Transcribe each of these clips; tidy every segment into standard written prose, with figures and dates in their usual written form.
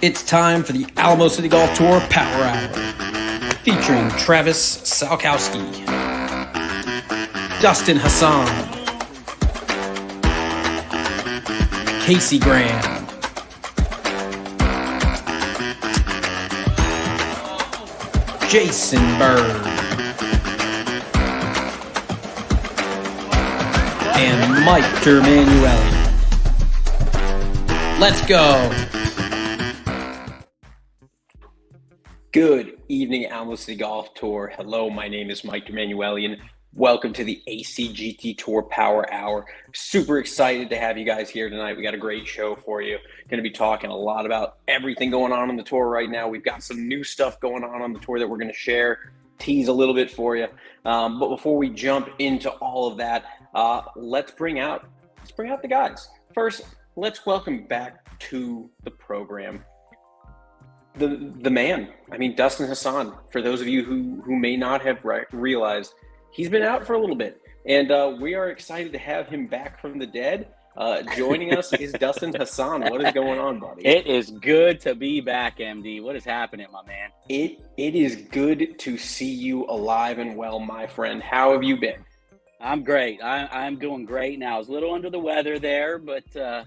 It's time for the Olmos City Golf Tour Power Hour, featuring Travis Salkowski, Dustin Hassan, Casey Graham, Jason Bird, and Mike DerManuelian. Let's go! Good evening, Olmos City Golf Tour. Hello, my name is Mike DerManuelian. Welcome to the ACGT Tour Power Hour. Super excited to have you guys here tonight. We got a great show for you. Going to be talking a lot about everything going on the tour right now. We've got some new stuff going on the tour that we're going to share, tease a little bit for you. But before we jump into all of that, let's bring out the guys. First, let's welcome back to the program the man. I mean, Dustin Hassan. For those of you who may not have realized, he's been out for a little bit, and we are excited to have him back from the dead. Joining us is Dustin Hassan. What is going on, buddy? It is good to be back, MD. What is happening, my man? It is good to see you alive and well, my friend. How have you been? I'm great. I'm doing great now. I was a little under the weather there, but got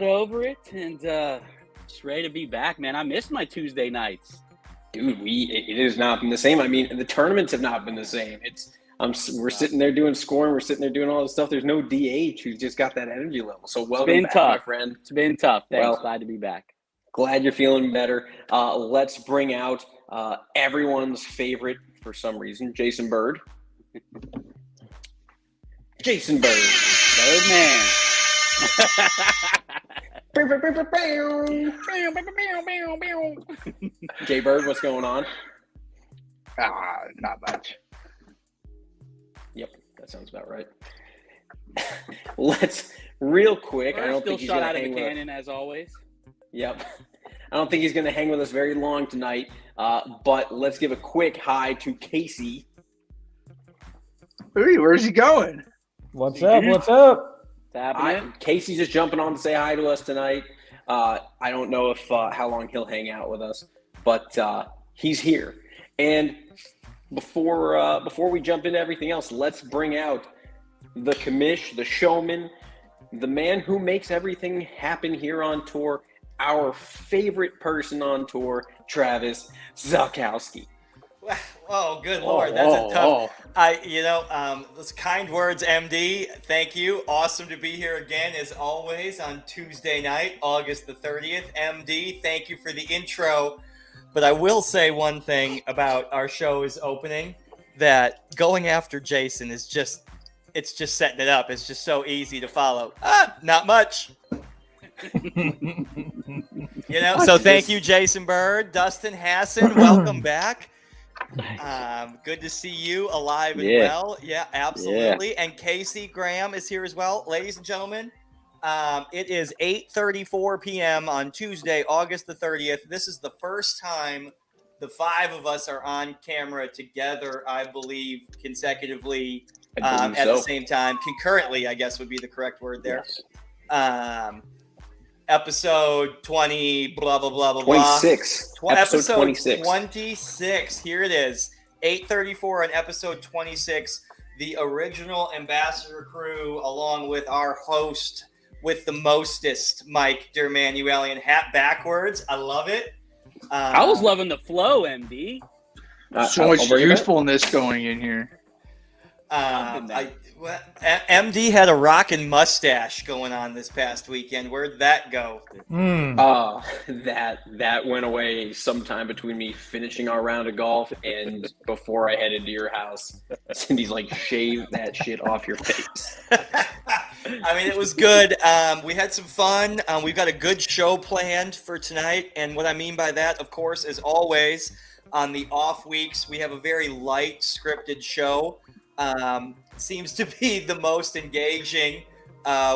over it, and just ready to be back, man. I missed my Tuesday nights. Dude, it has not been the same. I mean, the tournaments have not been the same. We're sitting there doing scoring. We're sitting there doing all this stuff. There's no DH who's just got that energy level. So welcome back, my friend. It's been tough. Thanks. Well, glad to be back. Glad you're feeling better. Let's bring out everyone's favorite, for some reason, Jason Bird. Jason Bird. Birdman. Jay Bird, what's going on? Not much. Yep, that sounds about right. Let's real quick. I don't think he's shot gonna out of hang the with cannon as always. Yep. I don't think he's going to hang with us very long tonight. But let's give a quick hi to Casey. Hey, where's he going? What's up? What's up? Casey's just jumping on to say hi to us tonight. I don't know if how long he'll hang out with us, but he's here. And before we jump into everything else, let's bring out the commish, the showman, the man who makes everything happen here on tour, our favorite person on tour, Travis Salkowski. Oh, good Lord. That's a tough. Those kind words, MD. Thank you. Awesome to be here again, as always, on Tuesday night, August the 30th. MD, thank you for the intro. But I will say one thing about our show's opening, that going after Jason is just setting it up. It's just so easy to follow. Not much. So thank you, Jason Bird, Dustin Hassan. Welcome back. Good to see you alive and well. Yeah, absolutely. Yeah. And Casey Graham is here as well. Ladies and gentlemen, it is 8:34 p.m. on Tuesday, August the 30th. This is the first time the five of us are on camera together, I believe, consecutively at the same time. Concurrently, I guess would be the correct word there. Yes. Episode 20, blah, blah, blah, blah, 26. blah. Episode 26. 26. Here it is. 8:34 on episode 26. The original ambassador crew, along with our host with the mostest, Mike DerManuelian. Hat backwards. I love it. I was loving the flow, MD. So much youthfulness going in here. MD had a rockin' mustache going on this past weekend. Where'd that go? That went away sometime between me finishing our round of golf and before I headed to your house. Cindy's like, shave that shit off your face. I mean, it was good. We had some fun. We've got a good show planned for tonight. And what I mean by that, of course, as always, on the off weeks, we have a very light scripted show. Seems to be the most engaging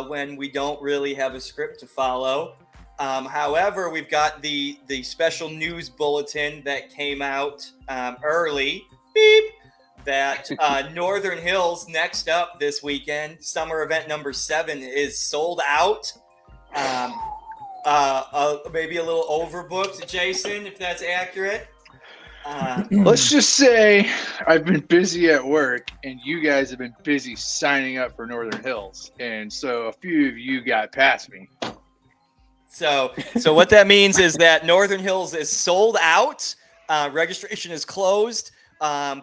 when we don't really have a script to follow. However, we've got the special news bulletin that came out early. Beep. That Northern Hills next up this weekend, summer event number 7, is sold out. maybe a little overbooked, Jason, if that's accurate. Let's just say I've been busy at work, and you guys have been busy signing up for Northern Hills, and so a few of you got past me. So what that means is that Northern Hills is sold out. Registration is closed.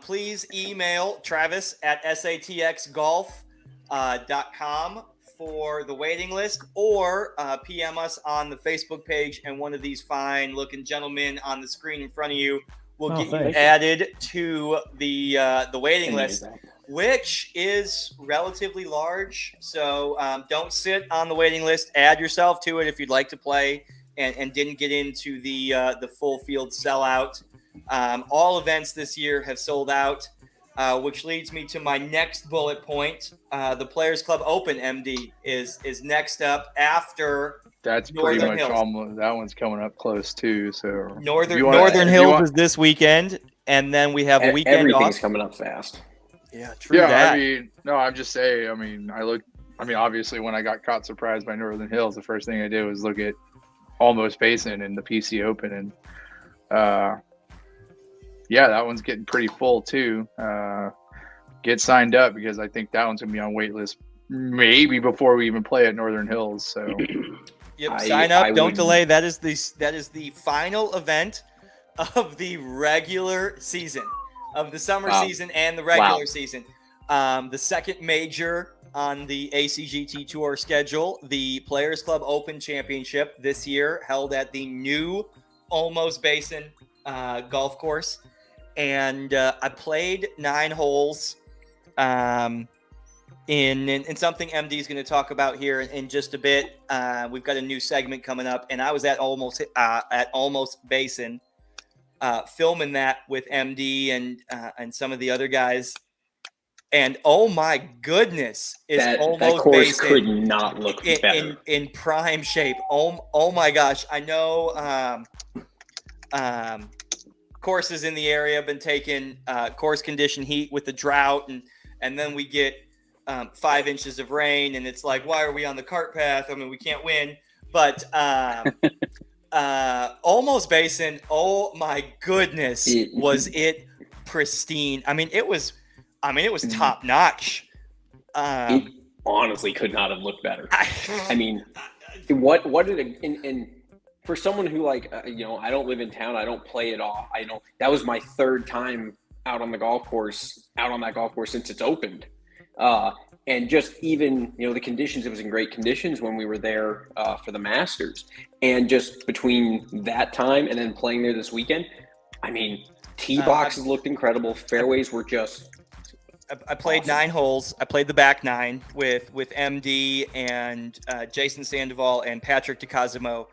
Please email Travis at satxgolf.com for the waiting list, or PM us on the Facebook page, and one of these fine-looking gentlemen on the screen in front of you will get you added to the waiting list, which is relatively large. So don't sit on the waiting list. Add yourself to it if you'd like to play and didn't get into the full field sellout. All events this year have sold out, which leads me to my next bullet point. The Players Club Open MD is next up after. That's Northern pretty much Hills. almost, that one's coming up close too. So Northern Hills is this weekend, and then we have a weekend Everything's off. coming up fast. Yeah, true. Yeah, that. I mean, no, I'm just saying. I mean, obviously, when I got caught surprised by Northern Hills, the first thing I did was look at Olmos Basin and the PC Open, and yeah, that one's getting pretty full too. Get signed up, because I think that one's gonna be on wait list maybe before we even play at Northern Hills. So. Yep, sign up. Don't delay. That is the final event of the regular season, of the summer season and the regular season. The second major on the ACGT Tour schedule, the Players Club Open Championship this year, held at the new Olmos Basin golf course, and I played 9 holes. In something MD is going to talk about here in just a bit. We've got a new segment coming up, and I was at Olmos Basin filming that with MD and some of the other guys. And oh my goodness, that course Basin could not look better in prime shape. Oh my gosh, I know. Courses in the area have been taking course condition heat with the drought, and then we get 5 inches of rain, and it's like, why are we on the cart path? I mean, we can't win. But Olmos Basin, oh my goodness, was it pristine? I mean, it was top notch. It honestly could not have looked better. I mean, what did it? And for someone who I don't live in town, I don't play it off. That was my 3rd time out on that golf course since it's opened. And just even, the conditions, it was in great conditions when we were there for the Masters. And just between that time and then playing there this weekend, I mean, tee boxes looked incredible. Fairways were just I played awesome. 9 holes. I played the back 9 with MD and Jason Sandoval and Patrick DeCosimo.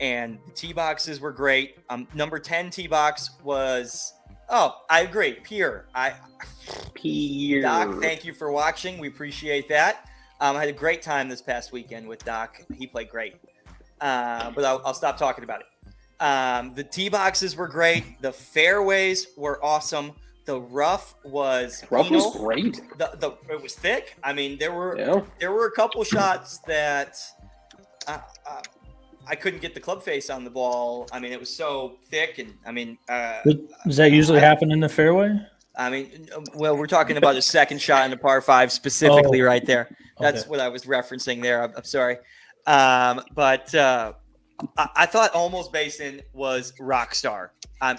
And the tee boxes were great. Number 10 tee box was... Oh, I agree. Pure. Doc, thank you for watching. We appreciate that. I had a great time this past weekend with Doc. He played great. But I'll stop talking about it. The tee boxes were great. The fairways were awesome. The rough was great. It was thick. I mean, there were a couple shots that I couldn't get the club face on the ball. I mean, it was so thick, and I mean, does that usually happen in the fairway? I mean, well, we're talking about a second shot in a par 5 specifically right there. That's what I was referencing there. I'm sorry. But I thought Olmos Basin was rock star.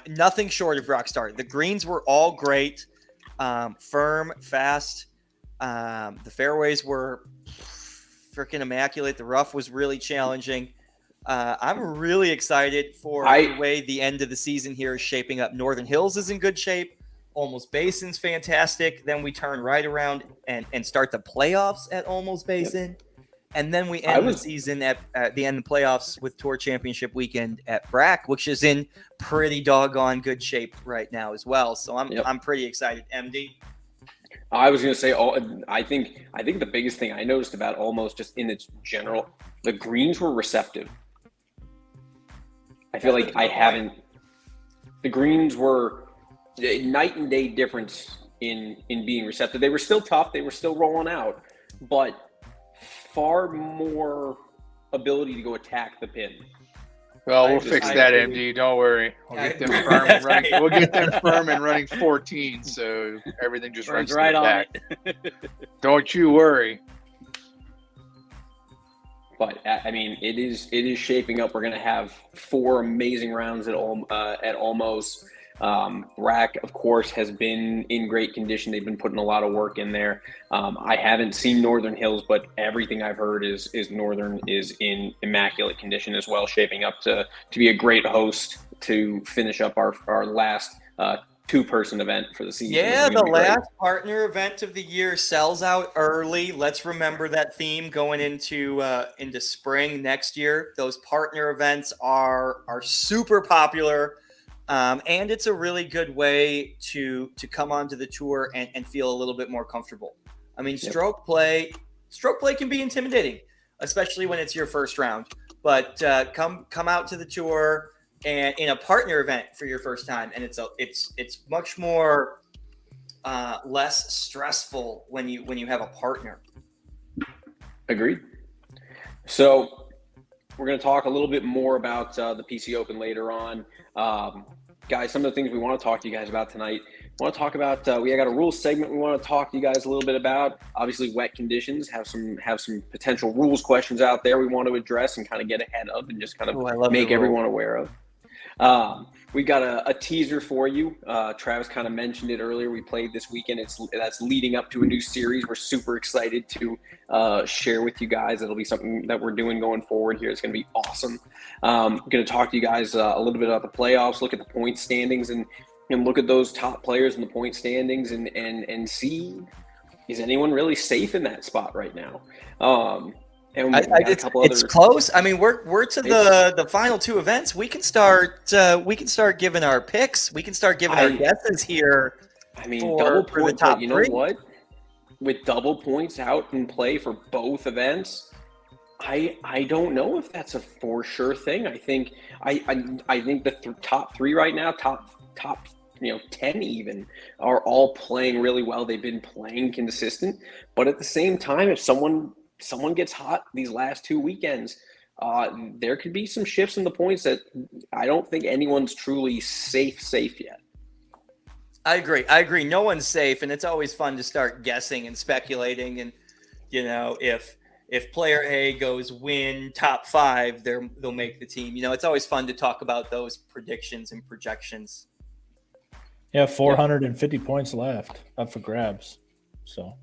Nothing short of rock star. The greens were all great, firm, fast. The fairways were freaking immaculate. The rough was really challenging. I'm really excited for the way the end of the season here is shaping up. Northern Hills is in good shape. Olmos Basin's fantastic. Then we turn right around and start the playoffs at Olmos Basin. Yep. And then we end the season at the end of the playoffs with Tour Championship weekend at Brack, which is in pretty doggone good shape right now as well. So I'm pretty excited. MD? I was going to say, I think the biggest thing I noticed about Olmos, just in its general, the greens were receptive. I feel like the greens were a night and day difference in being receptive. They were still tough. They were still rolling out, but far more ability to go attack the pin. Well, we'll fix that, MD. Don't worry. We'll get them firm and running. We'll get them firm and running 14, so everything just runs right on back. Don't you worry. But I mean, it is shaping up. We're going to have 4 amazing rounds at Olmos. Rack, of course, has been in great condition. They've been putting a lot of work in there. I haven't seen Northern Hills, but everything I've heard is Northern is in immaculate condition as well, shaping up to be a great host to finish up our last 2-person event for the season. Yeah, the last partner event of the year sells out early. Let's remember that theme going into spring next year. Those partner events are super popular. And it's a really good way to come onto the tour and feel a little bit more comfortable. I mean, stroke play can be intimidating, especially when it's your first round. But come out to the tour and in a partner event for your first time, and it's much more less stressful when you have a partner. Agreed. So we're going to talk a little bit more about the PC Open later on. Guys, some of the things we want to talk to you guys about tonight. We want to talk about we got a rules segment we want to talk to you guys a little bit about. Obviously, wet conditions have some potential rules questions out there we want to address and kind of get ahead of and just kind of make everyone aware of. We got a teaser for you. Travis kind of mentioned it earlier. We played this weekend. That's leading up to a new series. We're super excited to share with you guys. It'll be something that we're doing going forward here. It's going to be awesome. I'm going to talk to you guys a little bit about the playoffs, look at the point standings, and look at those top players in the point standings and see, is anyone really safe in that spot right now? And it's close. I mean, we're to the final 2 events. We can start giving our picks. We can start giving our guesses here. I mean, double points. But you know what? With double points out in play for both events, I don't know if that's a for sure thing. I think the top 3 right now, top 10 even, are all playing really well. They've been playing consistent, but at the same time, if someone gets hot these last 2 weekends, there could be some shifts in the points that I don't think anyone's truly safe yet. I agree. No one's safe, and it's always fun to start guessing and speculating. And if player A goes win top 5, they'll make the team. It's always fun to talk about those predictions and projections. Yeah, 450 points left up for grabs. So.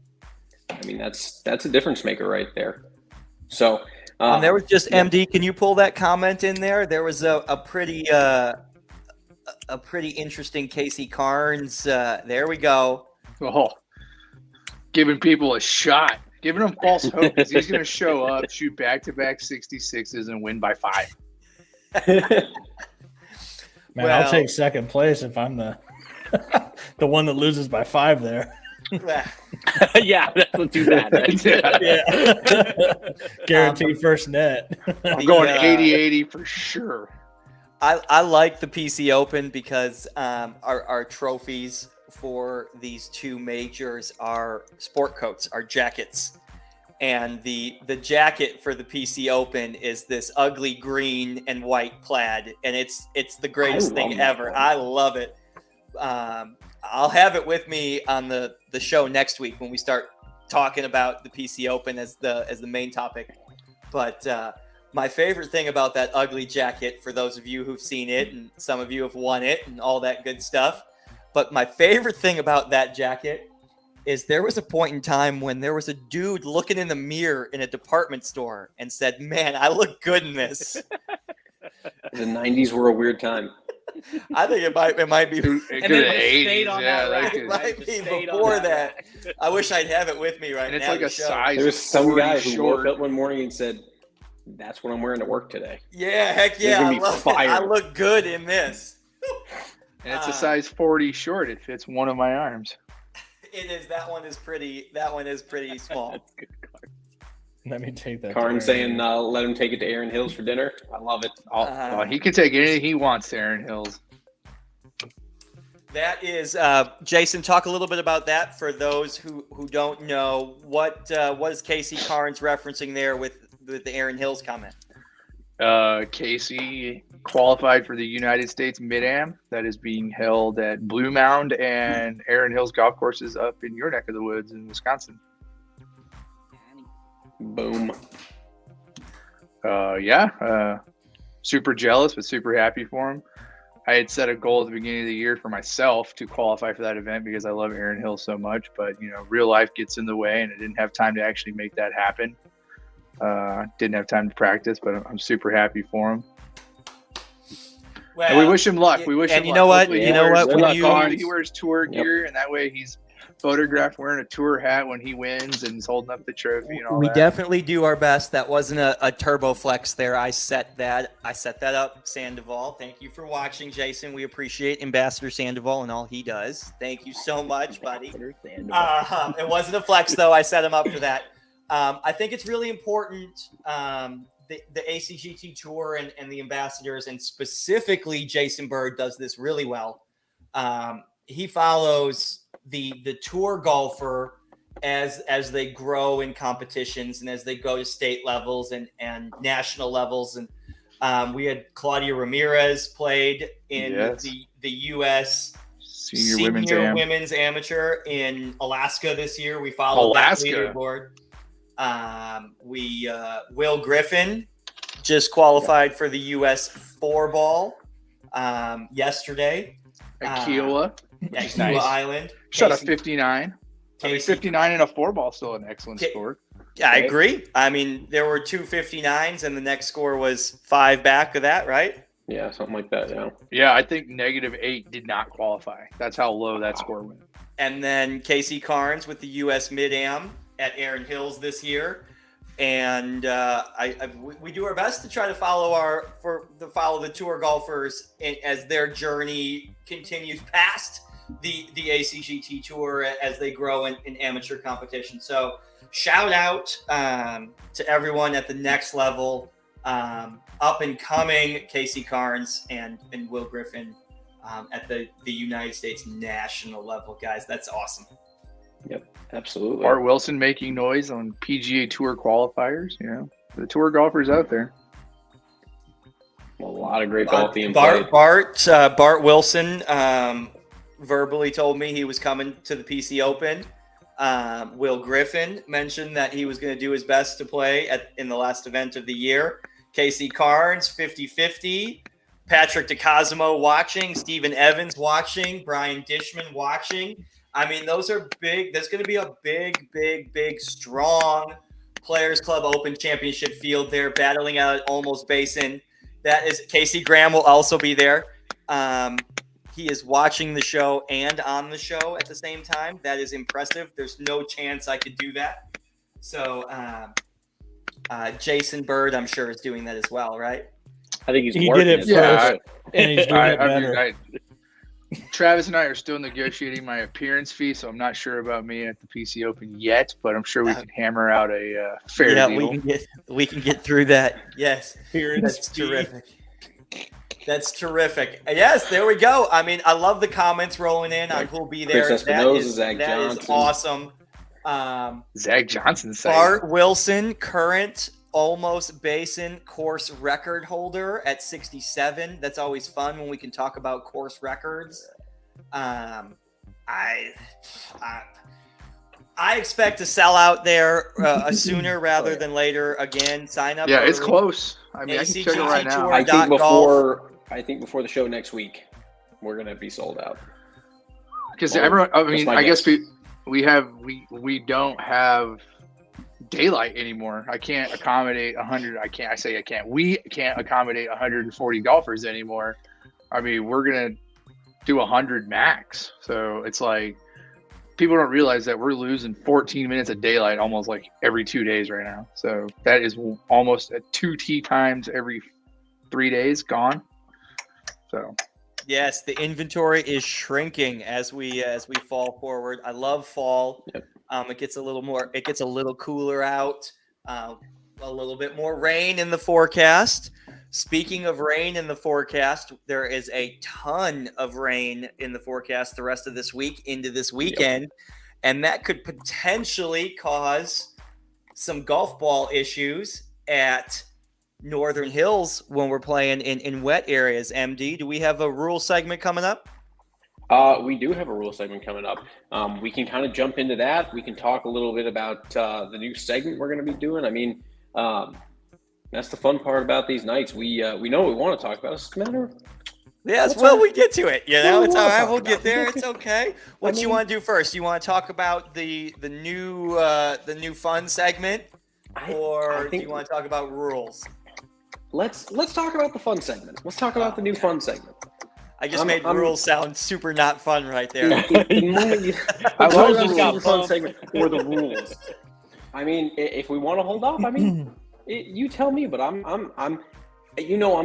I mean, that's a difference maker right there. So there was just MD. Can you pull that comment in there? There was a pretty interesting Casey Carnes. There we go. Oh, giving people a shot, giving them false hope because he's going to show up, shoot back-to-back 66s, and win by 5. Man, I'll take second place if I'm the one that loses by 5 there. Yeah, that's not too bad, right? Yeah. Guaranteed first net. I'm going 80-80 for sure. I like the PC Open because our trophies for these 2 majors are sport coats, are jackets. And the jacket for the PC Open is this ugly green and white plaid, and it's the greatest thing ever. I love it. I'll have it with me on the show next week when we start talking about the PC Open as the main topic. But my favorite thing about that ugly jacket, for those of you who've seen it, and some of you have won it and all that good stuff, but my favorite thing about that jacket is there was a point in time when there was a dude looking in the mirror in a department store and said, "Man, I look good in this." The 90s were a weird time. I think it might be. And then stayed on that, right? It might be before that. I wish I'd have it with me right now. And it's like a size. There was some guy who woke up one morning and said, "That's what I'm wearing to work today." Yeah, heck yeah! I love it. I look good in this. And it's a size 40 short. It fits one of my arms. It is. That one is pretty small. That's good, Carn. Let me take that. Carn saying, "Let him take it to Aaron Hills for dinner." I love it. He can take anything he wants to Aaron Hills. That is, Jason. Talk a little bit about that for those who don't know. What is Casey Carnes referencing there with the Aaron Hills comment? Casey qualified for the United States Mid-Am that is being held at Blue Mound and Erin Hills golf courses up in your neck of the woods in Wisconsin. Boom. Super jealous, but super happy for him. I had set a goal at the beginning of the year for myself to qualify for that event because I love Erin Hills so much, but real life gets in the way and I didn't have time to actually make that happen. Didn't have time to practice, but I'm super happy for him. Well, and we wish him luck. We wish him luck. You know what? Hopefully he wears tour gear, and that way he's photographed wearing a tour hat when he wins and he's holding up the trophy and all we that. definitely do our best. That wasn't a turbo flex there. I set that up, Sandoval. Thank you for watching, Jason. We appreciate Ambassador Sandoval and all he does. Thank you so much, buddy. It wasn't a flex, though. I set him up for that. I think it's really important, the ACGT Tour and the ambassadors, and specifically Jason Bird does this really well. He follows the tour golfer as they grow in competitions and as they go to state levels and national levels. And we had Claudia Ramirez played in the U.S. Senior Women's Amateur in Alaska this year. We followed that leaderboard. Will Griffin just qualified for the U.S. 4-ball yesterday at Kiowa. At Kiowa Island. Shot a 59. 59 and a 4-ball still an excellent score. Yeah, I agree. I mean, there were 2 59s and the next score was 5 back of that, right? Yeah, something like that, yeah. Yeah, I think -8 did not qualify. That's how low that score went. And then Casey Carnes with the U.S. Mid-Am at Erin Hills this year. And we do our best to try to follow the tour golfers as their journey continues past the ACGT Tour as they grow in amateur competition. So shout out to everyone at the next level, up and coming Casey Carnes and Will Griffin at the United States national level, guys. That's awesome. Yep, absolutely. Bart Wilson making noise on PGA Tour qualifiers. The tour golfers out there. A lot of great golf being played. Bart Wilson verbally told me he was coming to the PC Open. Will Griffin mentioned that he was going to do his best to play in the last event of the year. Casey Carnes, 50-50. Patrick DeCosimo watching. Stephen Evans watching. Brian Dishman watching. I mean, those are big. There's going to be a big, strong Players Club Open Championship field there battling out at Olmos Basin. That is Casey Graham will also be there. He is watching the show and on the show at the same time. That is impressive. There's no chance I could do that. So Jason Bird, I'm sure, is doing that as well, right? I think he did it first, and he's doing it better. Travis and I are still negotiating my appearance fee, so I'm not sure about me at the PC Open yet, but I'm sure we can hammer out a fair deal. We can get through that. Yes, that's terrific. That's terrific. Yes, there we go. I mean, I love the comments rolling in on who'll be there. That is awesome. Zach Johnson. Bart Wilson, current Olmos Basin course record holder at 67. That's always fun when we can talk about course records. I expect to sell out there sooner rather than later. Again, sign up. Yeah, early. It's close. I mean, I can check it right now. I think before the show next week, we're gonna be sold out. Because everyone, I mean, I guess we don't have daylight anymore. I can't accommodate 100. We can't accommodate 140 golfers anymore. I mean, we're gonna do 100 max. So it's like people don't realize that we're losing 14 minutes of daylight almost like every 2 days right now. So that is almost at 2 tee times every 3 days gone. So yes, the inventory is shrinking as we fall forward. I love fall. Yep. It gets a little cooler out, a little bit more rain in the forecast. Speaking of rain in the forecast, there is a ton of rain in the forecast the rest of this week into this weekend, and that could potentially cause some golf ball issues at Northern Hills when we're playing in wet areas. MD, do we have a rule segment coming up? We do have a rule segment coming up. We can kind of jump into that. We can talk a little bit about the new segment we're going to be doing. I mean, that's the fun part about these nights. We know what we want to talk about. It's just a matter of yes, well, we get to it. You know, it's all right. We'll get there. It's okay. What you want to do first? You want to talk about the new fun segment, or do you want to talk about rules? Let's talk about the fun segment. Let's talk about the new fun segment. I just made rules sound super not fun right there. I love the fun segment or the rules. I mean, if we want to hold off, I mean, you tell me. But I'm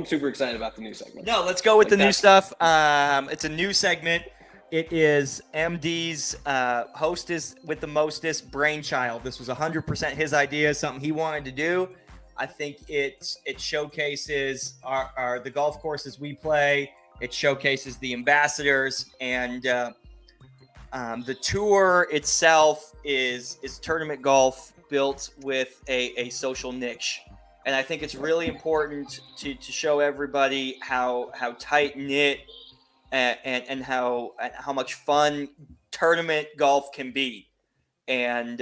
super excited about the new segment. No, let's go with the new stuff. It's a new segment. It is MD's hostess with the mostest brainchild. This was 100% his idea, something he wanted to do. I think it showcases the golf courses we play. It showcases the ambassadors, and the tour itself is tournament golf built with a social niche. And I think it's really important to show everybody how tight knit and how much fun tournament golf can be. And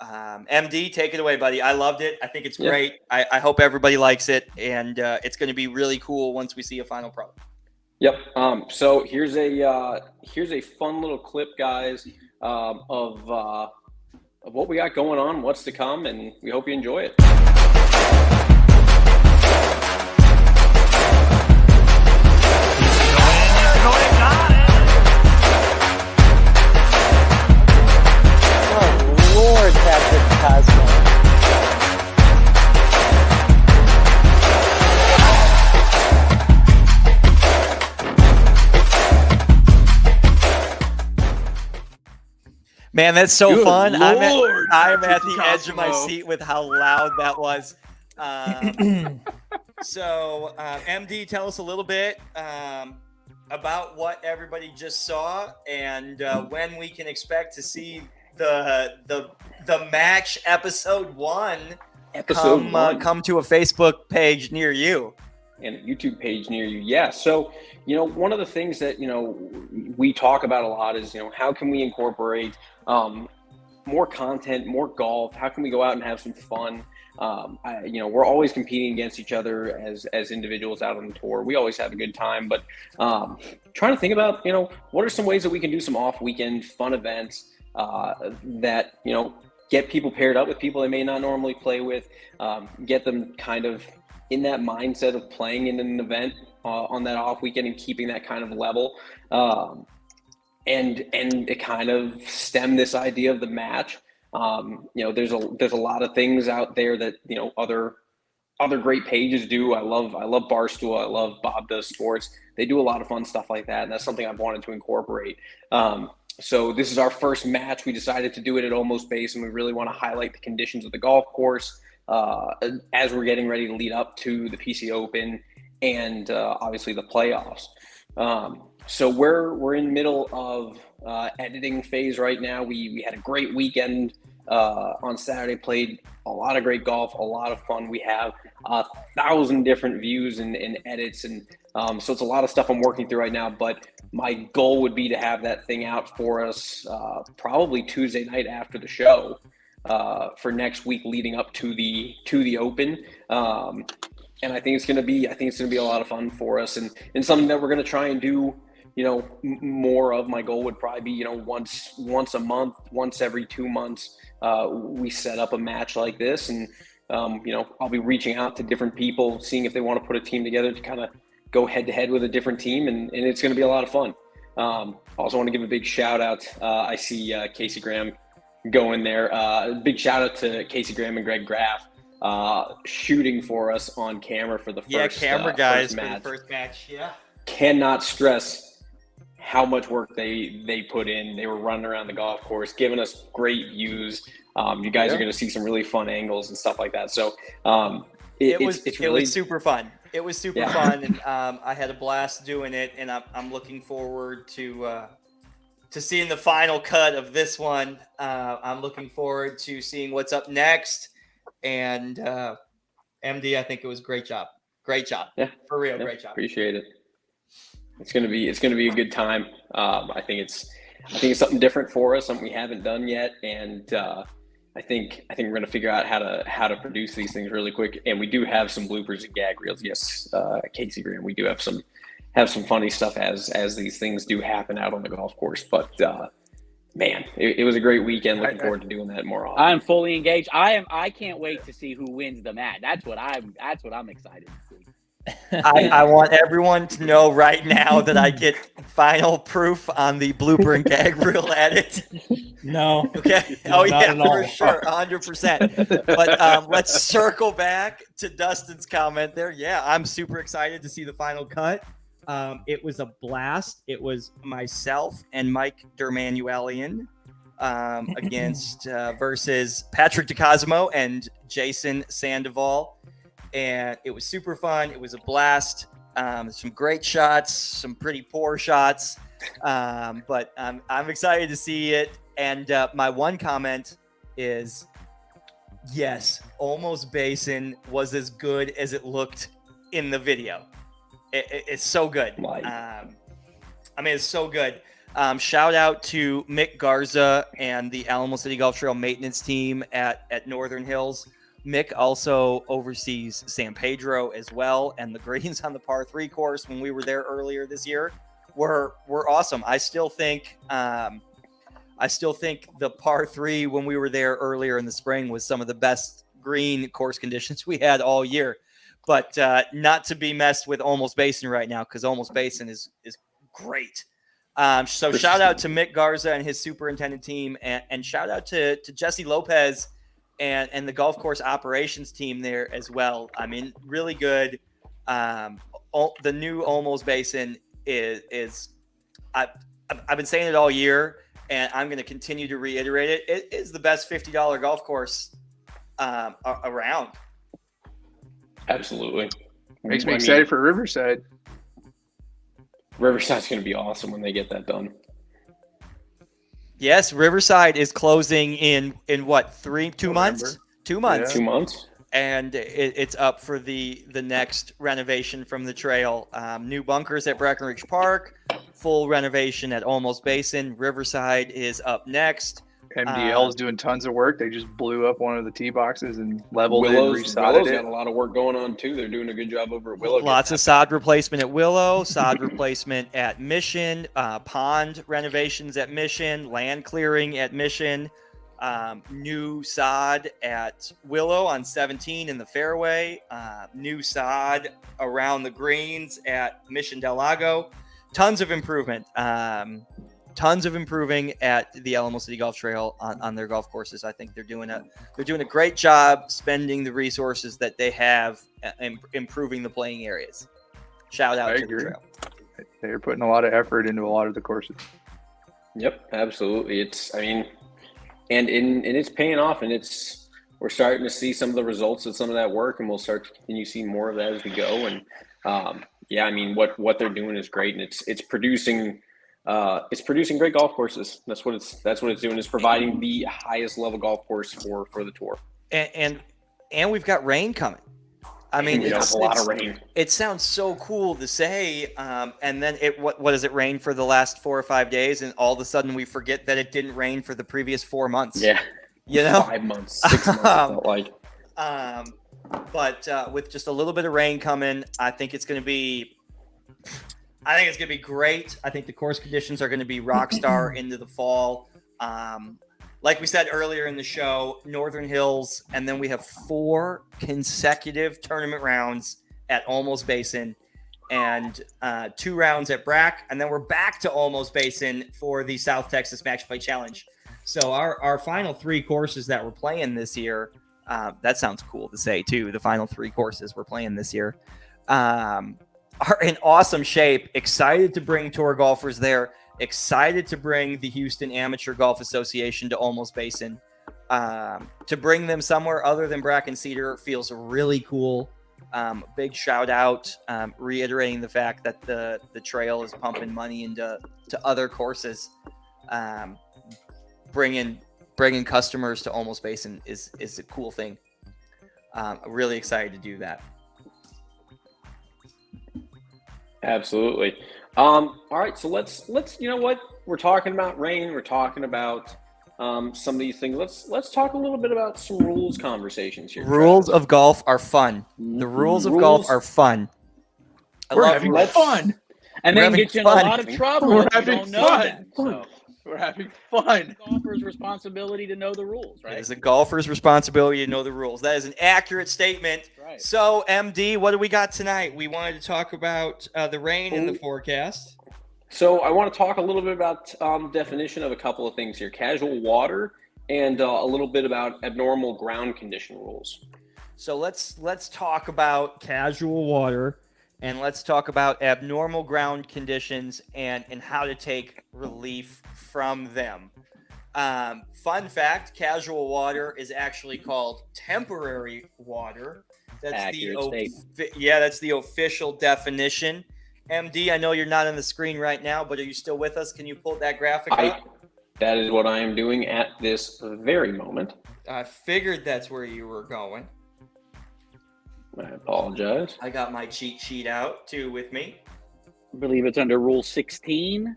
MD, take it away, buddy. I loved it. I think it's great. I hope everybody likes it, and it's going to be really cool once we see a final product. Yep. So here's a fun little clip, guys, of what we got going on, what's to come, and we hope you enjoy it. Oh, Lord, Patrick Cosmo. Man, that's so Good fun. Lord, I'm at the edge of my seat with how loud that was. So, MD, tell us a little bit about what everybody just saw and when we can expect to see the match episode 1 come to a Facebook page near you. And a YouTube page near you. Yeah. So, one of the things that, we talk about a lot is, how can we incorporate more content, more golf? How can we go out and have some fun? We're always competing against each other as individuals out on the tour. We always have a good time, but trying to think about, what are some ways that we can do some off weekend fun events that, get people paired up with people they may not normally play with, get them kind of in that mindset of playing in an event on that off weekend and keeping that kind of level, and it kind of stem this idea of the match. There's a lot of things out there that other great pages do. I love Barstool. I love Bob Does Sports. They do a lot of fun stuff like that, and that's something I've wanted to incorporate. So this is our first match. We decided to do it at Olmos Base, and we really want to highlight the conditions of the golf course as we're getting ready to lead up to the PC Open and obviously the playoffs. So we're in the middle of editing phase right now. We had a great weekend on Saturday, played a lot of great golf, a lot of fun. We have 1,000 different views and edits, and so it's a lot of stuff I'm working through right now, but my goal would be to have that thing out for us probably Tuesday night after the show for next week leading up to the Open. And I think it's going to be a lot of fun for us, and something that we're going to try and do, more of. My goal would probably be, once a month, once every 2 months, we set up a match like this, and I'll be reaching out to different people, seeing if they want to put a team together to kind of go head to head with a different team, and it's going to be a lot of fun. Also want to give a big shout out. I see Casey Graham going there. Big shout out to Casey Graham and Greg Graff shooting for us on camera for the first camera guys first match. For the first match. Yeah, cannot stress how much work they put in. They were running around the golf course, giving us great views. You guys are going to see some really fun angles and stuff like that. So it was super fun. It was super fun, and I had a blast doing it. And I'm looking forward to seeing the final cut of this one. I'm looking forward to seeing what's up next, and MD, I think it was great job. Great job. Yeah, for real. yeah, Great job. Appreciate it. It's gonna be a good time. I think it's something different for us, something we haven't done yet, and I think we're gonna figure out how to produce these things really quick. And we do have some bloopers and gag reels. Yes, Casey Graham, we do have some funny stuff as these things do happen out on the golf course. But man, it was a great weekend. Looking forward to doing that more often. I'm fully engaged. I can't wait to see who wins the match. That's what I'm excited to see. I want everyone to know right now that I get final proof on the blooper and gag reel edit. No. Okay. No, for sure, 100%. But let's circle back to Dustin's comment there. Yeah, I'm super excited to see the final cut. It was a blast. It was myself and Mike DerManuelian against versus Patrick DeCosimo and Jason Sandoval. And it was super fun. It was a blast. Some great shots, some pretty poor shots. But I'm excited to see it. And my one comment is, yes, Olmos Basin was as good as it looked in the video. It's so good. It's so good. Shout out to Mick Garza and the Alamo City Golf Trail maintenance team at Northern Hills. Mick also oversees San Pedro as well, and the greens on the par 3 course when we were there earlier this year were awesome. I still think the par 3 when we were there earlier in the spring was some of the best green course conditions we had all year. But not to be messed with Olmos Basin right now, because Olmos Basin is great. So shout out to Mick Garza and his superintendent team, and shout out to Jesse Lopez and the golf course operations team there as well. I mean, really good. The new Olmos Basin is I've been saying it all year, and I'm going to continue to reiterate it. It is the best $50 golf course around. Absolutely. Makes me excited for Riverside. Riverside's going to be awesome when they get that done. Yes, Riverside is closing in what, 2 months? 2 months. Yeah. 2 months. And it's up for the next renovation from the trail. New bunkers at Breckenridge Park, full renovation at Olmos Basin. Riverside is up next. MDL is doing tons of work. They just blew up one of the tee boxes and leveled Willow's it, resodded it. Got a lot of work going on too. They're doing a good job over at Willow. Lots of sod replacement at Willow, sod replacement at Mission, pond renovations at Mission, land clearing at Mission, new sod at Willow on 17 in the fairway, new sod around the greens at Mission Del Lago. Tons of improvement. Tons of improving at the Alamo City Golf Trail on their golf courses. I think they're doing a great job spending the resources that they have and improving the playing areas. Shout out to the trail. They're putting a lot of effort into a lot of the courses. Yep, absolutely. And it's paying off, and we're starting to see some of the results of some of that work, and we'll start to continue seeing more of that as we go. And I mean, what they're doing is great, and it's producing great golf courses. That's what it's doing. It's providing the highest level golf course for the tour. And we've got rain coming. I mean, it's a lot of rain. It sounds so cool to say, and then what does it rain for the last 4 or 5 days, and all of a sudden we forget that it didn't rain for the previous 4 months. Yeah, 5 months, 6 months. It felt like. But with just a little bit of rain coming, I think it's going to be great. I think the course conditions are going to be rock star into the fall. Like we said earlier in the show, Northern Hills, and then we have 4 consecutive tournament rounds at Olmos Basin and 2 rounds at Brack, and then we're back to Olmos Basin for the South Texas Match Play Challenge. So our final 3 courses that we're playing this year, that sounds cool to say too, the final 3 courses we're playing this year, are in awesome shape. Excited to bring tour golfers there. Excited to bring the Houston Amateur Golf Association to Olmos Basin. To bring them somewhere other than Bracken Cedar feels really cool. Big shout out, reiterating the fact that the trail is pumping money into other courses. Bringing customers to Olmos Basin is a cool thing. Really excited to do that. Absolutely. All right, so let's you know what, we're talking about rain, we're talking about some of these things. Let's talk a little bit about some rules conversations here. Rules of golf are fun. The rules of golf are fun. We're having fun. And then get you in a lot of trouble. We're if you having don't know fun. that. So We're having fun. golfer's responsibility to know the rules, right? It is a golfer's responsibility to know the rules. That is an accurate statement. Right. So, MD, what do we got tonight? We wanted to talk about the rain in the forecast. So I want to talk a little bit about definition of a couple of things here: casual water, and a little bit about abnormal ground condition rules. So let's talk about casual water, and let's talk about abnormal ground conditions and how to take relief from them. Fun fact: casual water is actually called temporary water. That's that's the official definition. MD, I know you're not on the screen right now, but are you still with us? Can you pull that graphic up? That is what I am doing at this very moment. I figured that's where you were going. I apologize. I got my cheat sheet out too with me. I believe it's under Rule 16.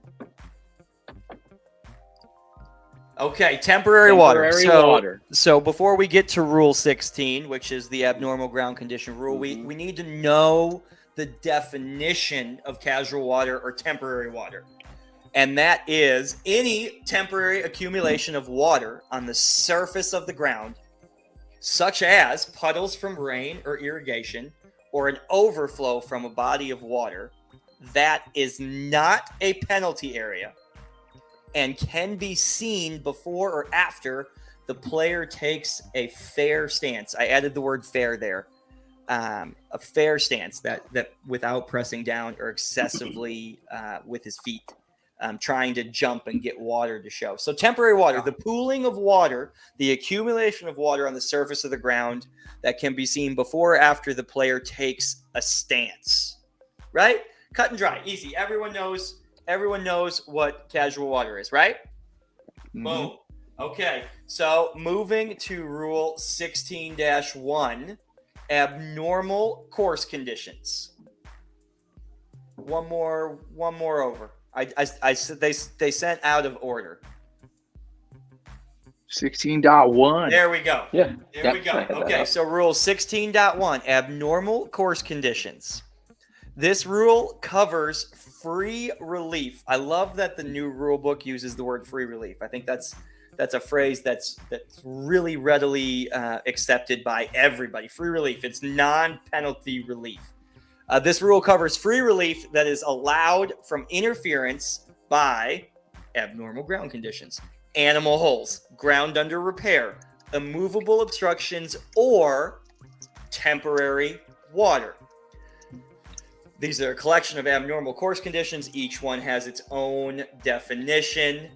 Okay, temporary water. So before we get to Rule 16, which is the abnormal ground condition rule, we need to know the definition of casual water or temporary water. And that is any temporary accumulation of water on the surface of the ground, such as puddles from rain or irrigation, or an overflow from a body of water, that is not a penalty area and can be seen before or after the player takes a fair stance. I added the word fair there. A fair stance that without pressing down or excessively with his feet, trying to jump and get water to show. So temporary water, the pooling of water, the accumulation of water on the surface of the ground that can be seen before or after the player takes a stance. Right? Cut and dry, easy. Everyone knows what casual water is, right? Mm-hmm. Boom. Okay, so moving to Rule 16-1. Abnormal course conditions. One more over. I said they sent out of order. 16.1. There we go. Yeah. There we go. Okay, so Rule 16.1, abnormal course conditions. This rule covers free relief. I love that the new rule book uses the word free relief. I think that's a phrase that's really readily accepted by everybody. Free relief. It's non-penalty relief. This rule covers free relief that is allowed from interference by abnormal ground conditions, animal holes, ground under repair, immovable obstructions, or temporary water. These are a collection of abnormal course conditions. Each one has its own definition.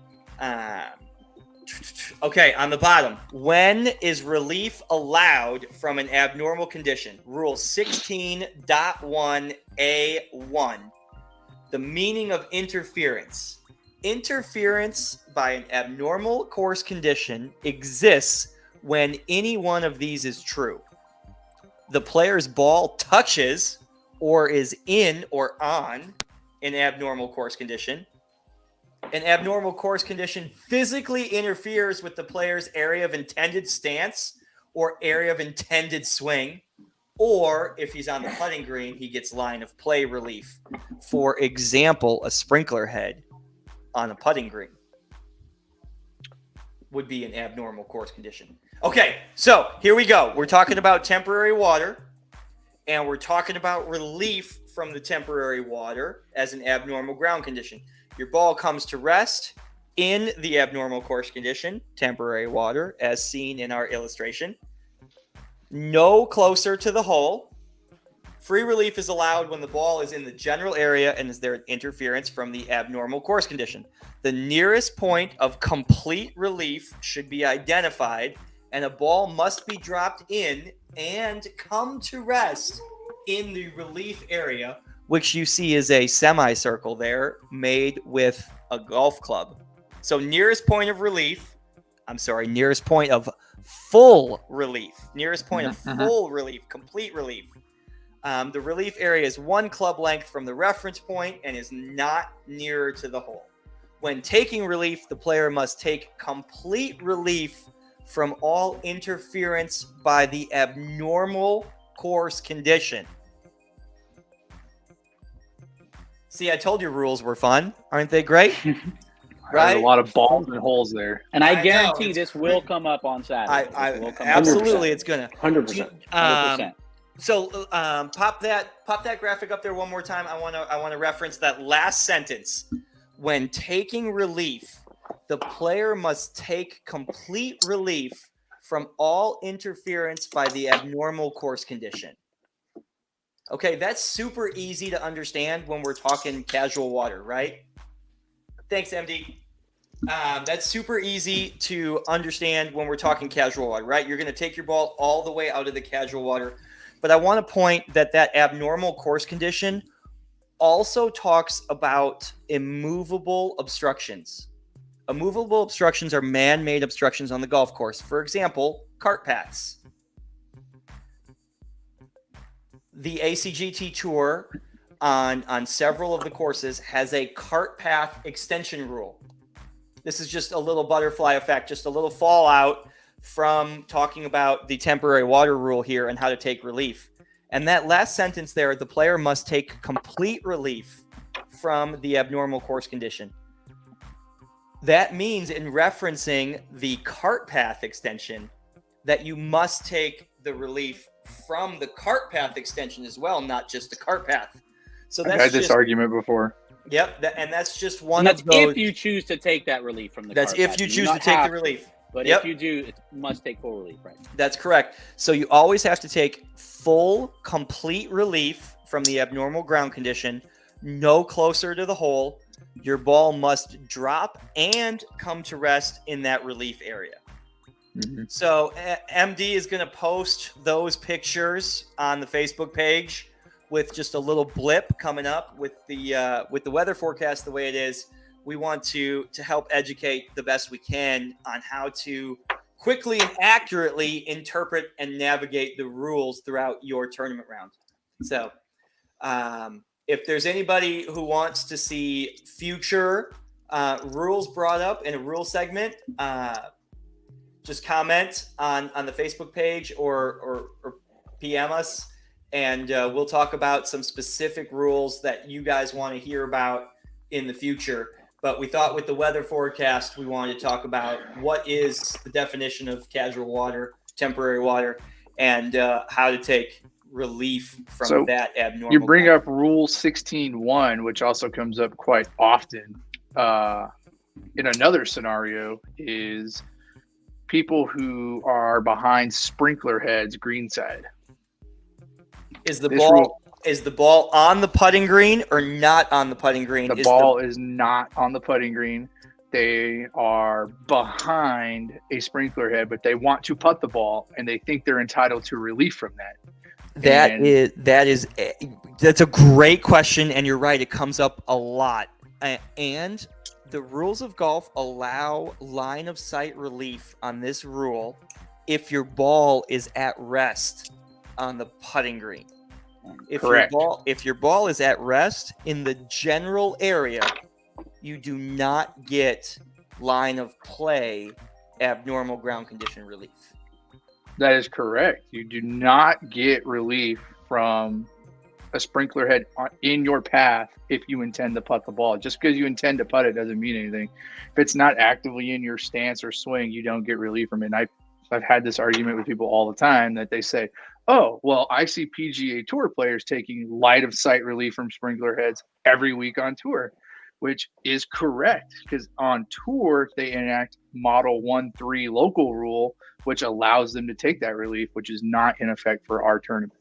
Okay, on the bottom, when is relief allowed from an abnormal condition? Rule 16.1A1. The meaning of interference. Interference by an abnormal course condition exists when any one of these is true. The player's ball touches or is in or on an abnormal course condition. An abnormal course condition physically interferes with the player's area of intended stance or area of intended swing, or if he's on the putting green, he gets line of play relief. For example, a sprinkler head on a putting green would be an abnormal course condition. Okay, so here we go. We're talking about temporary water, and we're talking about relief from the temporary water as an abnormal ground condition. Your ball comes to rest in the abnormal course condition, temporary water, as seen in our illustration. No closer to the hole. Free relief is allowed when the ball is in the general area and is there an interference from the abnormal course condition. The nearest point of complete relief should be identified, and a ball must be dropped in and come to rest in the relief area, which you see is a semicircle there made with a golf club. So nearest point of full relief. Nearest point of full relief, complete relief. The relief area is 1 club length from the reference point and is not nearer to the hole. When taking relief, the player must take complete relief from all interference by the abnormal course condition. See, I told you rules were fun. Aren't they great? Right? A lot of balls and holes there. And I guarantee this will come up on Saturday. Absolutely, it's gonna 100%. 100%. So pop that graphic up there one more time. I want to reference that last sentence. When taking relief, the player must take complete relief from all interference by the abnormal course condition. Okay, that's super easy to understand when we're talking casual water, right? Thanks, MD. That's super easy to understand when we're talking casual water, right? You're going to take your ball all the way out of the casual water. But I want to point that abnormal course condition also talks about immovable obstructions. Immovable obstructions are man-made obstructions on the golf course. For example, cart paths. The ACGT Tour on several of the courses has a cart path extension rule. This is just a little butterfly effect, just a little fallout from talking about the temporary water rule here and how to take relief. And that last sentence there, the player must take complete relief from the abnormal course condition. That means, in referencing the cart path extension, that you must take the relief from the cart path extension as well, not just the cart path. So that's I've had this argument before. Yep, and that's just one of those. If you choose to take that relief from the That's cart if path. you do choose not to take have the relief. But Yep. if you do, it must take full relief, right? That's correct. So you always have to take full, complete relief from the abnormal ground condition, no closer to the hole. Your ball must drop and come to rest in that relief area. Mm-hmm. So MD is going to post those pictures on the Facebook page with just a little blip coming up with the weather forecast the way it is. We want to help educate the best we can on how to quickly and accurately interpret and navigate the rules throughout your tournament round. So if there's anybody who wants to see future rules brought up in a rule segment, just comment on the Facebook page or PM us, and we'll talk about some specific rules that you guys want to hear about in the future. But we thought with the weather forecast, we wanted to talk about what is the definition of casual water, temporary water, and how to take relief from that abnormal. You bring up Rule 16.1, which also comes up quite often. In another scenario is people who are behind sprinkler heads greenside. Is the ball on the putting green or not on the putting green? The ball is not on the putting green. They are behind a sprinkler head, but they want to putt the ball, and they think they're entitled to relief from that. That's a great question, and you're right. It comes up a lot. And the rules of golf allow line of sight relief on this rule if your ball is at rest on the putting green. Correct. If your ball is at rest in the general area, you do not get line of play abnormal ground condition relief. That is correct. You do not get relief from a sprinkler head in your path if you intend to putt the ball. Just because you intend to putt it doesn't mean anything. If it's not actively in your stance or swing, you don't get relief from it. And I've had this argument with people all the time that they say, oh, well, I see PGA Tour players taking light of sight relief from sprinkler heads every week on tour, which is correct because on tour, they enact Model 1-3 local rule, which allows them to take that relief, which is not in effect for our tournament.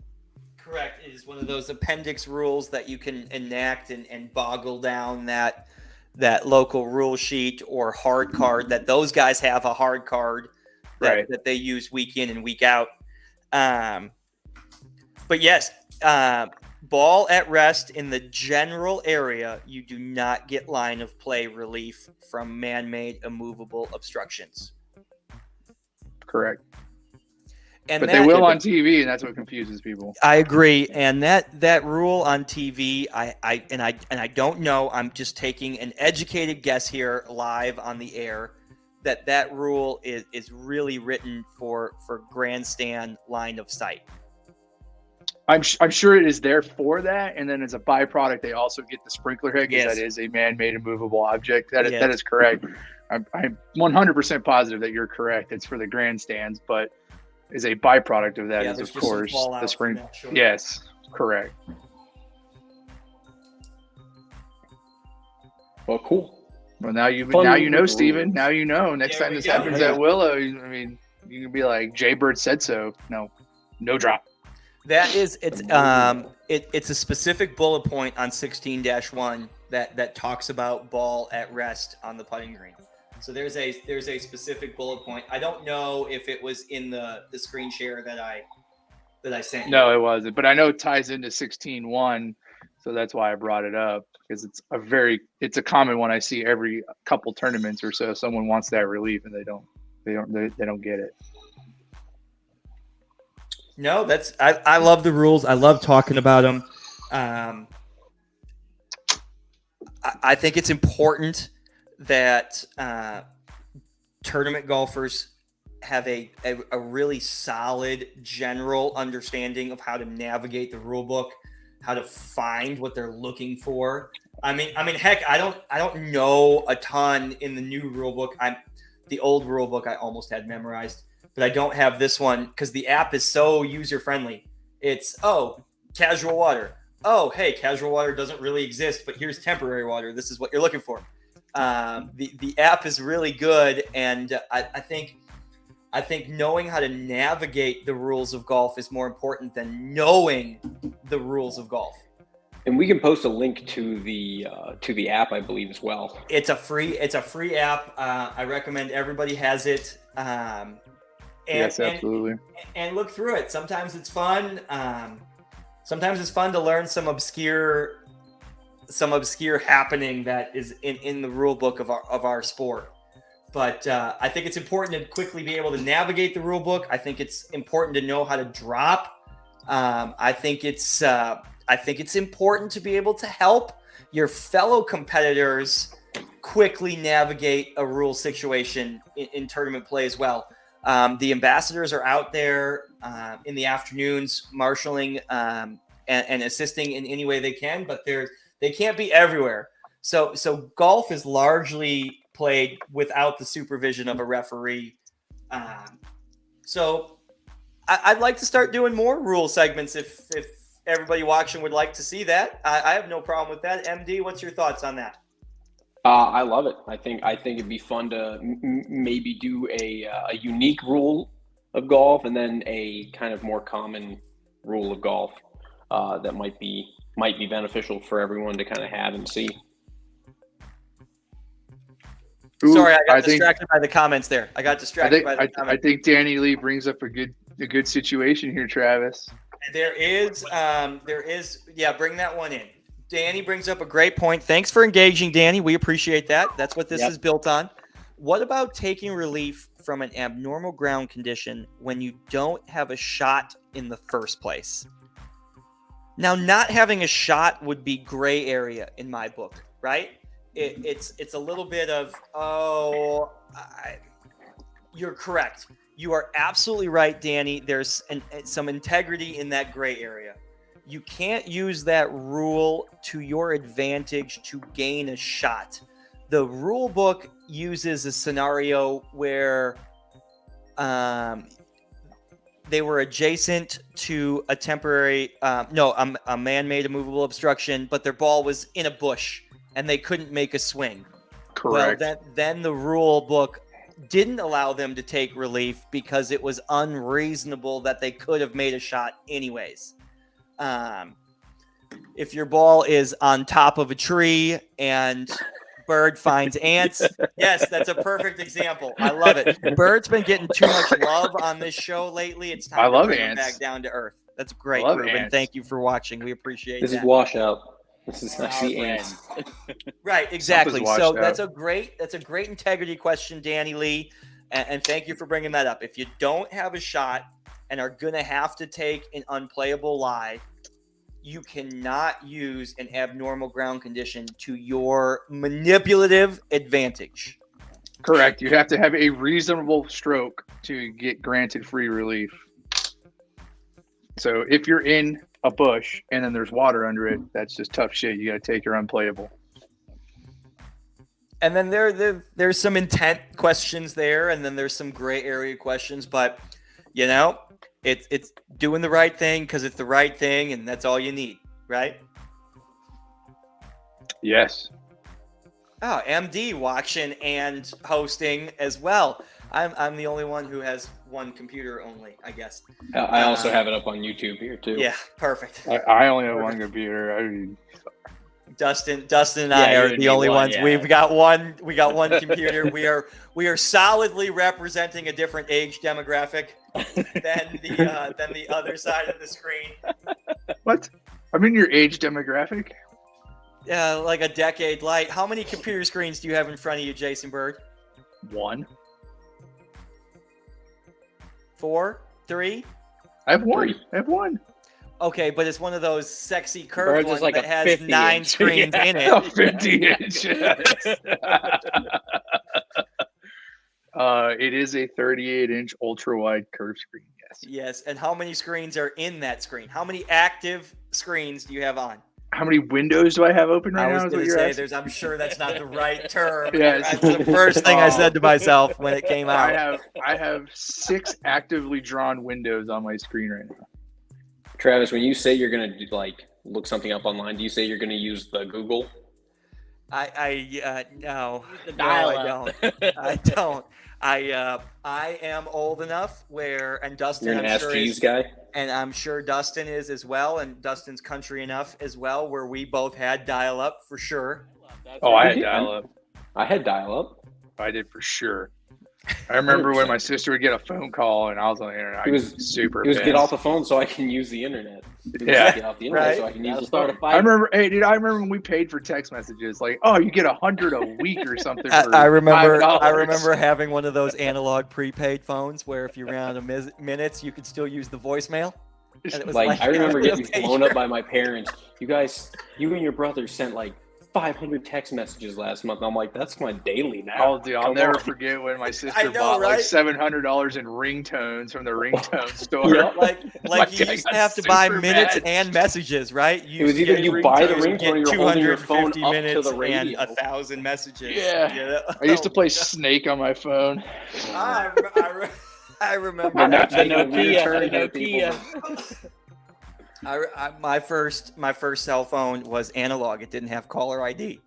Correct. It is one of those appendix rules that you can enact and boggle down that local rule sheet or hard card that those guys have a hard card that they use week in and week out. But yes, ball at rest in the general area, you do not get line of play relief from man-made immovable obstructions. Correct. And but they will on TV, and that's what confuses people. I agree. And that rule on TV, I don't know. I'm just taking an educated guess here live on the air that rule is really written for grandstand line of sight. I'm sure it is there for that, and then as a byproduct, they also get the sprinkler head because that is a man-made immovable object. That is correct. I'm 100% positive that you're correct. It's for the grandstands, but as a byproduct of that is, of course, the spring. Sure. Yes, correct. Well, cool. Well, now you know, Steven. Now you know. Next time this happens at Willow, I mean, you can be like, Jay Bird said so. No drop. That is, it's a specific bullet point on 16-1 that talks about ball at rest on the putting green. So there's a specific bullet point. I don't know if it was in the screen share that I sent you. No, it wasn't. But I know it ties into 16-1, so that's why I brought it up, because it's a common one I see every couple tournaments or so. Someone wants that relief and they don't get it. No, I love the rules. I love talking about them. I think it's important that tournament golfers have a really solid general understanding of how to navigate the rule book, how to find what they're looking for. I mean, heck, I don't know a ton in the new rule book. The old rule book I almost had memorized, but I don't have this one because the app is so user friendly. It's casual water. Oh, hey, casual water doesn't really exist, but here's temporary water. This is what you're looking for. The app is really good, and I think knowing how to navigate the rules of golf is more important than knowing the rules of golf. And we can post a link to the app, I believe, as well. It's a free app. I recommend everybody has it. Yes, absolutely. And look through it. Sometimes it's fun. Sometimes it's fun to learn some obscure happening that is in the rule book of our sport. But I think it's important to quickly be able to navigate the rule book. I think it's important to know how to drop. I think it's important to be able to help your fellow competitors quickly navigate a rule situation in tournament play as well. The ambassadors are out there in the afternoons, marshaling and assisting in any way they can, but they can't be everywhere. So golf is largely played without the supervision of a referee. So I'd like to start doing more rule segments if everybody watching would like to see that. I have no problem with that. MD, what's your thoughts on that? I love it. I think it'd be fun to maybe do a unique rule of golf and then a kind of more common rule of golf that might be beneficial for everyone to kind of have and see. Sorry, I got distracted by the comments there. I think Danny Lee brings up a good situation here, Travis. There is, bring that one in. Danny brings up a great point. Thanks for engaging, Danny. We appreciate that. That's what this is built on. What about taking relief from an abnormal ground condition when you don't have a shot in the first place? Now, not having a shot would be gray area in my book, right? It's a little bit of, you're correct. You are absolutely right, Danny. There's some integrity in that gray area. You can't use that rule to your advantage to gain a shot. The rule book uses a scenario where they were adjacent to a temporary, a man-made immovable obstruction, but their ball was in a bush and they couldn't make a swing. Correct. Well, then the rule book didn't allow them to take relief because it was unreasonable that they could have made a shot anyways. If your ball is on top of a tree and Bird finds ants, yes, that's a perfect example. I love it. Bird's been getting too much love on this show lately. It's time to bring him back down to earth. That's great, Ruben. Ants. Thank you for watching. We appreciate this. That. This is washout. This is actually ants. Right, exactly. So that's a great integrity question, Danny Lee. and thank you for bringing that up. If you don't have a shot and are going to have to take an unplayable lie, you cannot use an abnormal ground condition to your manipulative advantage. Correct. You have to have a reasonable stroke to get granted free relief. So if you're in a bush and then there's water under it, that's just tough shit. You got to take your unplayable. And then there's some intent questions there, and then there's some gray area questions. But, you know, it's doing the right thing because it's the right thing, and that's all you need, right? Yes. Oh, MD watching and hosting as well. I'm the only one who has one computer only, I guess. I also have it up on YouTube here too. Yeah, perfect. I only have one computer. I mean, Dustin and I are the only ones. Yeah. We got one computer. We are solidly representing a different age demographic than the other side of the screen. What? I'm in your age demographic? Yeah, like a decade light. How many computer screens do you have in front of you, Jason Bird? 1. 4? 3? I have 1. I have 1. Okay, but it's one of those sexy curved ones like that has 9 screens in it. Oh, 50 inch. It is a 38-inch ultra-wide curved screen, yes. Yes, and how many screens are in that screen? How many active screens do you have on? How many windows do I have open right now? I was going to say, I'm sure that's not the right term. Yes. That's the first thing I said to myself when it came out. I have 6 actively drawn windows on my screen right now. Travis, when you say you're going to like look something up online, do you say you're going to use the Google? No, I don't. I am old enough where, and Dustin, you're an Ask Jeeves guy, and I'm sure Dustin is as well, and Dustin's country enough as well, where we both had dial-up for sure. I had dial-up. I had dial-up. I did for sure. I remember when my sister would get a phone call and I was on the internet. It was super. It was get off the phone so I can use the internet. Get off the internet so I can use the phone. I remember. Hey, dude, I remember when we paid for text messages. Like, oh, you get 100 a week or something. I remember having one of those analog prepaid phones where if you ran out of minutes, you could still use the voicemail. And it was I remember getting blown up by my parents. You and your brother sent like 500 text messages last month. I'm like, that's my daily now. Oh, dude, I'll never forget when my sister bought like $700 in ringtones from the ringtone store. Yeah, like you used to have to buy minutes and messages, right? It was either you buy the ringtone or you're holding your phone up to the radio. And 1,000 messages. Yeah. I used to play Snake on my phone. I remember. Nokia. My first cell phone was analog. It didn't have caller ID,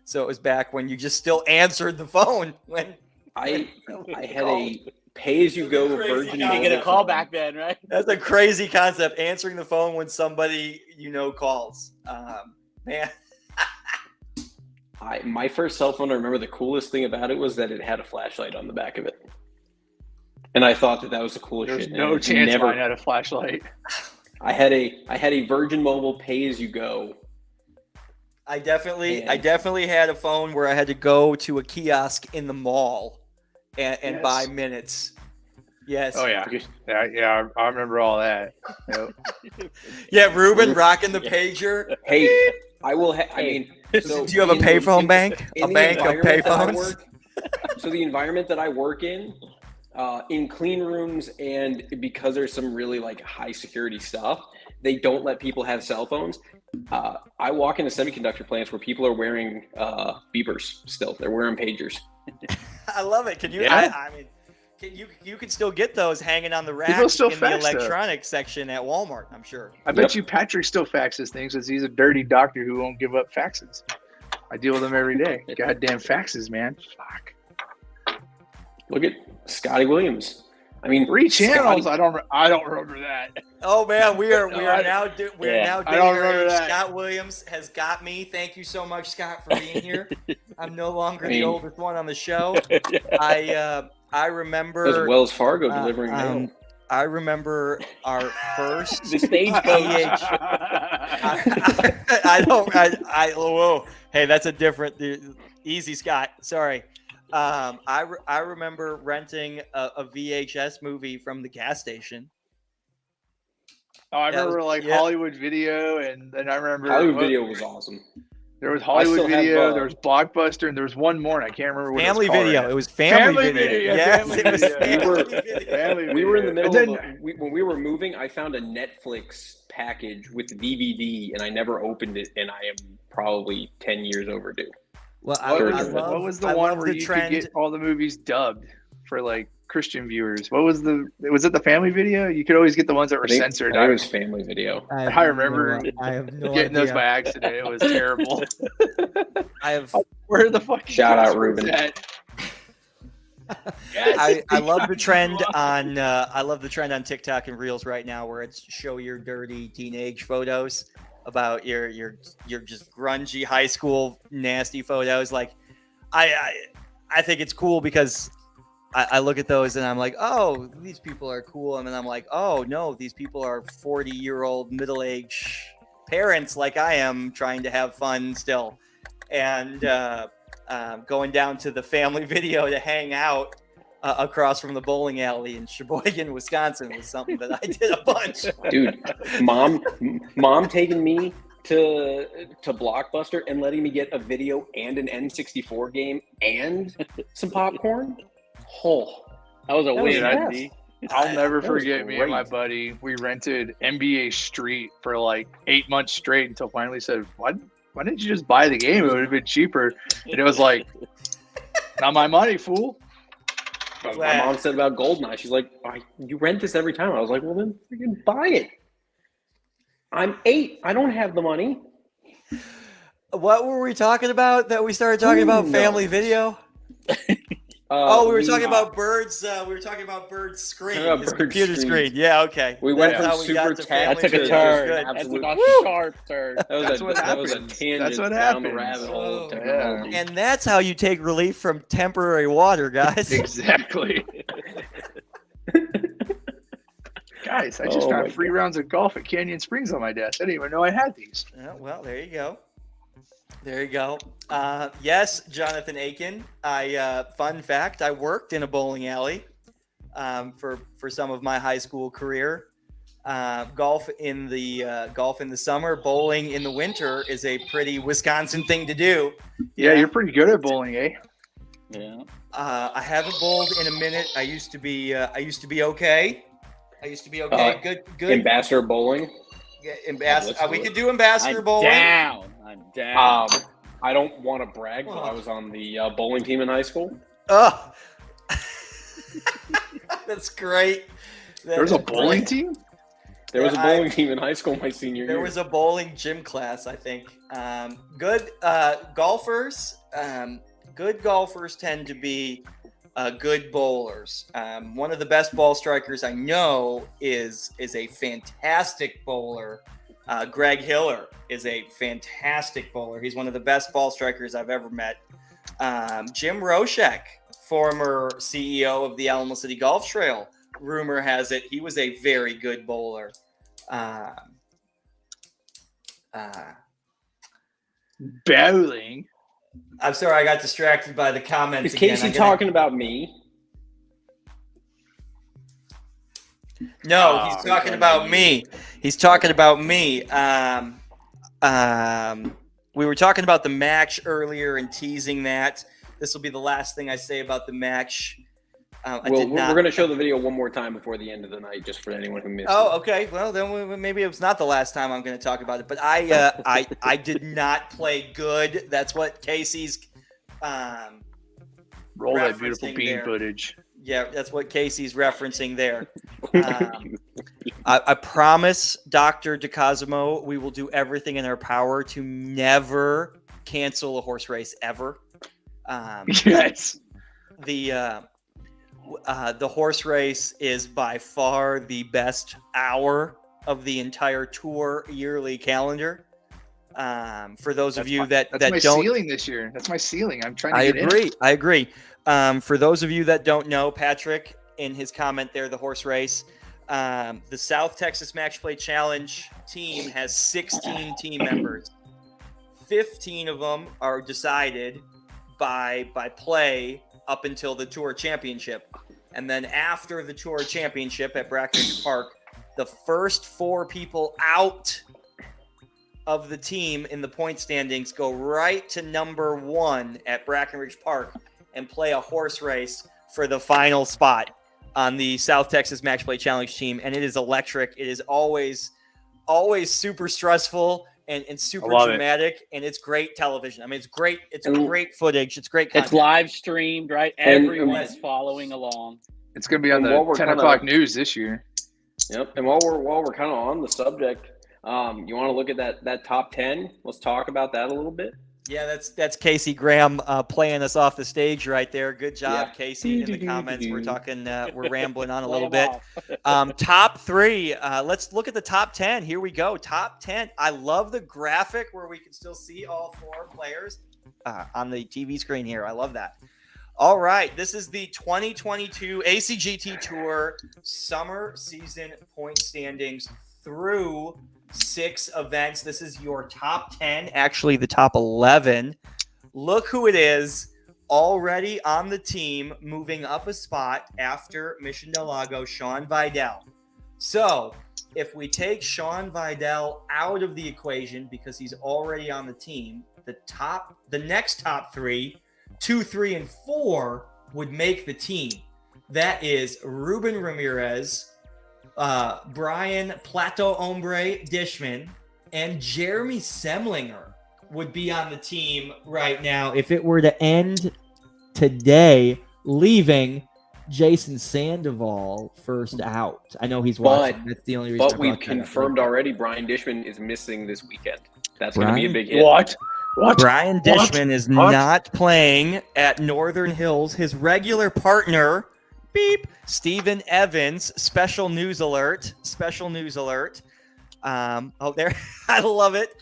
so it was back when you just still answered the phone. When I had a pay-as-you-go Virgin. You get a call back then, right? That's a crazy concept. Answering the phone when somebody calls. Man. My first cell phone, I remember the coolest thing about it was that it had a flashlight on the back of it, and I thought that was the coolest shit. There's no chance mine had a flashlight. I had a Virgin Mobile pay-as-you-go. I definitely had a phone where I had to go to a kiosk in the mall and buy minutes. Yes. Oh yeah. Yeah. I remember all that. Yep. Yeah, Ruben rocking the pager. Hey, I will. Do you have a payphone bank? A bank of payphones? So the environment that I work in clean rooms, and because there's some really like high security stuff, they don't let people have cell phones. I walk into semiconductor plants where people are wearing beepers still. They're wearing pagers. I love it. Can you? Yeah. I mean, you can still get those hanging on the rack in the electronics section at Walmart, I'm sure. I bet you Patrick still faxes things because he's a dirty doctor who won't give up faxes. I deal with them every day. Goddamn faxes, man. Fuck. Look at Scotty Williams. I mean, 3 channels. I don't remember that. Oh man, we are now dating. I don't remember that. Scott Williams has got me. Thank you so much, Scott, for being here. I'm no longer the oldest one on the show. I remember. It was Wells Fargo delivering mail. I remember our first the stagecoach. Whoa. Hey, that's a different. Easy, Scott. Sorry. I remember renting a VHS movie from the gas station. Oh, I remember Hollywood Video, and then I remember Hollywood Video was awesome. There was Hollywood Video, there was Blockbuster, and there was one more, and I can't remember what Family it was Video. called. It was Family Video. Yes, it was Family Video. We were in the middle of when we were moving. I found a Netflix package with the DVD, and I never opened it, and I am probably 10 years overdue. Well, what was the one where you could get all the movies dubbed for Christian viewers? Was it the Family Video? You could always get the ones that were censored. I was Family Video. I remember getting those by accident. It was terrible. Where the fuck? Shout out Ruben. Yes. I love the trend on TikTok and Reels right now, where it's show your dirty teenage photos about your just grungy high school nasty photos. I think it's cool because I look at those and I'm like, oh, these people are cool, and then I'm like, oh no, these people are 40-year-old middle-aged parents like I am, trying to have fun still, and going down to the Family Video to hang out across from the bowling alley in Sheboygan, Wisconsin was something that I did a bunch. Dude, mom taking me to Blockbuster and letting me get a video and an N64 game and some popcorn. Oh, that was a win. I'll never forget me and my buddy. We rented NBA Street for 8 months straight until finally said, why didn't you just buy the game? It would have been cheaper. And it was like, not my money, fool. My mom said about GoldenEye. She's like, you rent this every time. I was like, well, then freaking buy it. I'm 8. I don't have the money. What were we talking about that we started talking about Family Video? We were talking about Bird's. We were talking about Bird's screen, his computer screen. Yeah, okay. We went from super tech. That took a turn. That took a sharp turn. That was a tangent. That's what happened. Down the rabbit hole of technology. And that's how you take relief from temporary water, guys. Exactly. Guys, I just got 3 rounds of golf at Canyon Springs on my desk. I didn't even know I had these. Well, there you go. There you go. Yes, Jonathan Aiken. Fun fact: I worked in a bowling alley for some of my high school career. Golf in the summer, bowling in the winter is a pretty Wisconsin thing to do. Yeah, you're pretty good at bowling, eh? Yeah. I haven't bowled in a minute. I used to be okay. Good. Ambassador bowling. Yeah, we could do ambassador bowling. I'm down. I don't want to brag, but I was on the bowling team in high school. Oh, that's great. There was a bowling team? There was a bowling team in high school my senior year. There was a bowling gym class, I think. Good golfers. Good golfers tend to be good bowlers. One of the best ball strikers I know is a fantastic bowler. Greg Hiller is a fantastic bowler. He's one of the best ball strikers I've ever met. Jim Roshek, former CEO of the Alamo City Golf Trail, rumor has it he was a very good bowler. Bowling. I'm sorry, I got distracted by the comments. Is Casey talking about me? No, he's talking about me. He's talking about me. We were talking about the match earlier and teasing that. This will be the last thing I say about the match. We're going to show the video one more time before the end of the night, just for anyone who missed it. Oh, okay. Well, then maybe it's not the last time I'm going to talk about it. But I did not play good. That's what Casey's roll that beautiful bean footage. Yeah, that's what Casey's referencing there. I promise, Dr. DeCosimo, we will do everything in our power to never cancel a horse race ever. Yes. The horse race is by far the best hour of the entire tour yearly calendar. For those of you that that's my don't, ceiling this year. That's my ceiling. I'm trying to I agree. For those of you that don't know, Patrick, in his comment there, the horse race, the South Texas Match Play Challenge team has 16 team members. 15 of them are decided by play up until the Tour Championship. And then after the Tour Championship at Brackenridge Park, the first 4 people out of the team in the point standings go right to number 1 at Brackenridge Park and play a horse race for the final spot on the South Texas Match Play Challenge team. And it is electric. It is always super stressful and super dramatic, and it's great television. I mean, it's great. It's great footage. It's great content. It's live streamed, right? Everyone is following along. It's going to be on the 10 o'clock news this year. Yep. And while we're kind of on the subject, you want to look at that top 10? Let's talk about that a little bit. Yeah, that's Casey Graham playing us off the stage right there. Good job, Casey. In the comments, we're rambling on a little bit. Top 3. Let's look at the top 10. Here we go. Top 10. I love the graphic where we can still see all 4 players on the TV screen here. I love that. All right, this is the 2022 ACGT Tour Summer Season Point Standings through 6 events. This is your top 10, actually the top 11. Look who it is already on the team, moving up a spot after Mission Del Lago, Sean Vidal. So if we take Sean Vidal out of the equation because he's already on the team, the next top 3, 2, 3, and 4 would make the team. That is Ruben Ramirez, Brian Plato Hombre Dishman, and Jeremy Semlinger would be on the team right now if it were to end today, leaving Jason Sandoval first out. I know he's watching. That's the only reason. But we've confirmed already Brian Dishman is missing this weekend. That's going to be a big hit. What? Brian Dishman is not playing at Northern Hills. His regular partner, Stephen Evans, special news alert. There, I love it.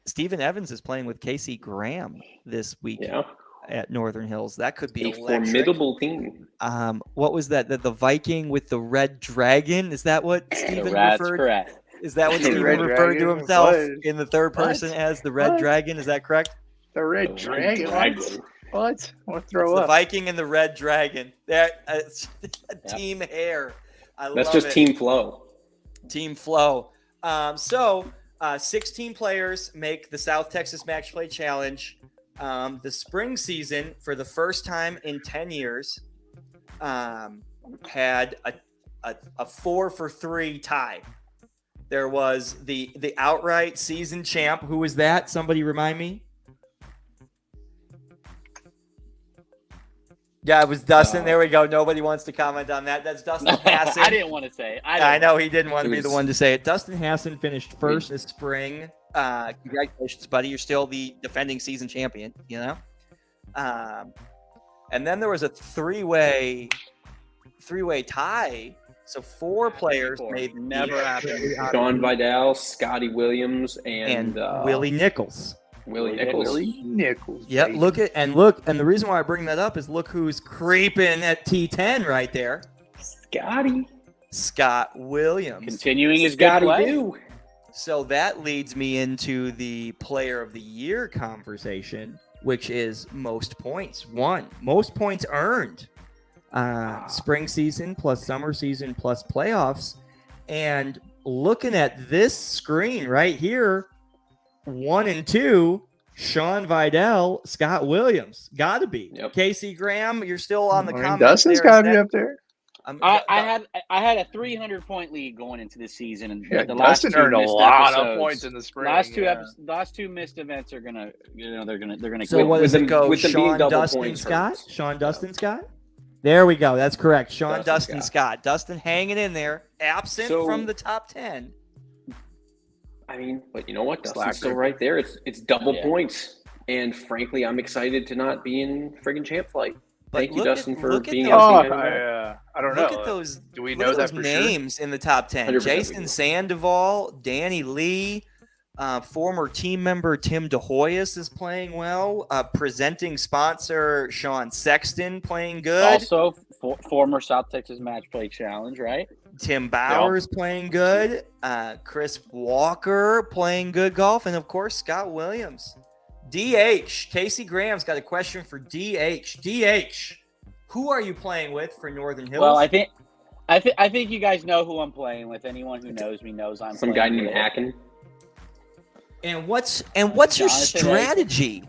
Stephen Evans is playing with Casey Graham this week at Northern Hills. That could be a formidable team. What was that? The Viking with the red dragon? Is that what Stephen referred? Correct. Is that what Stephen referred to himself in the third person as the red dragon? Is that correct? The red dragon. What? I want to throw up. The Viking and the red dragon. Team hair. That's just team flow. Team flow. So 16 players make the South Texas Match Play Challenge. The spring season, for the first time in 10 years, had a 4-for-3 tie. There was the outright season champ. Who was that? Somebody remind me. Yeah, it was Dustin. There we go. Nobody wants to comment on that. That's Dustin Hassan. I didn't want to say it. I know he didn't want to be the one to say it. Dustin Hassan finished first this spring. Congratulations, buddy. You're still the defending season champion, you know? And then there was a three-way tie. So 4 players made never happened. Sean Vidal, Scotty Williams, and Willie Nichols. Willie Nichols. Yep. Look, and the reason why I bring that up is look who's creeping at T10 right there. Scott Williams. Continuing his good play. So that leads me into the Player of the Year conversation, which is most points won, most points earned. Spring season plus summer season plus playoffs. And looking at this screen right here, 1 and 2, Sean Vidal, Scott Williams. Gotta be. Yep. Casey Graham, you're still on the comments. Dustin's gotta be up there. I had a 300-point lead going into this season, and the Dustin earned a lot of points in the spring. Last 2 missed events are gonna, they're gonna. So what does it go? Sean Dustin Scott. Sean Dustin Scott. There we go. That's correct. Sean Dustin Scott. Dustin hanging in there, absent from the top 10. I mean, but you know what? Dustin's still right there. It's double points. And frankly, I'm excited to not be in friggin' champ flight. Thank you, Dustin, for being I don't know. Look at those. Do we know that for names in the top 10? Jason Sandoval, Danny Lee, former team member Tim DeHoyas is playing well. Presenting sponsor Sean Sexton playing good. Also, former South Texas Match Play Challenge, right? Tim Bowers playing good. Chris Walker playing good golf. And, of course, Scott Williams DH. Casey Graham's got a question for DH. DH, who are you playing with for Northern Hills? Well, I think you guys know who I'm playing with. Anyone who knows me knows I'm some guy named Hacken. And what's your strategy?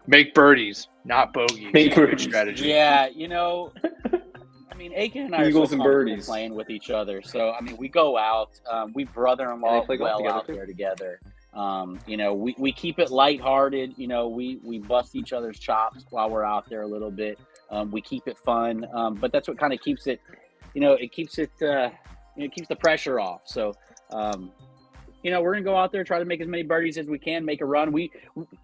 Make birdies, not bogeys. Make birdies. Strategy. Yeah, I mean, Aiken and I are so Eagles and comfortable birdies. playing with each other. So, I mean, we go out. We brother-in-law play golf well together, out too. there together. We keep it lighthearted. We bust each other's chops while we're out there a little bit. We keep it fun. But that's what kind of keeps it, it keeps the pressure off. So, we're going to go out there, try to make as many birdies as we can, make a run.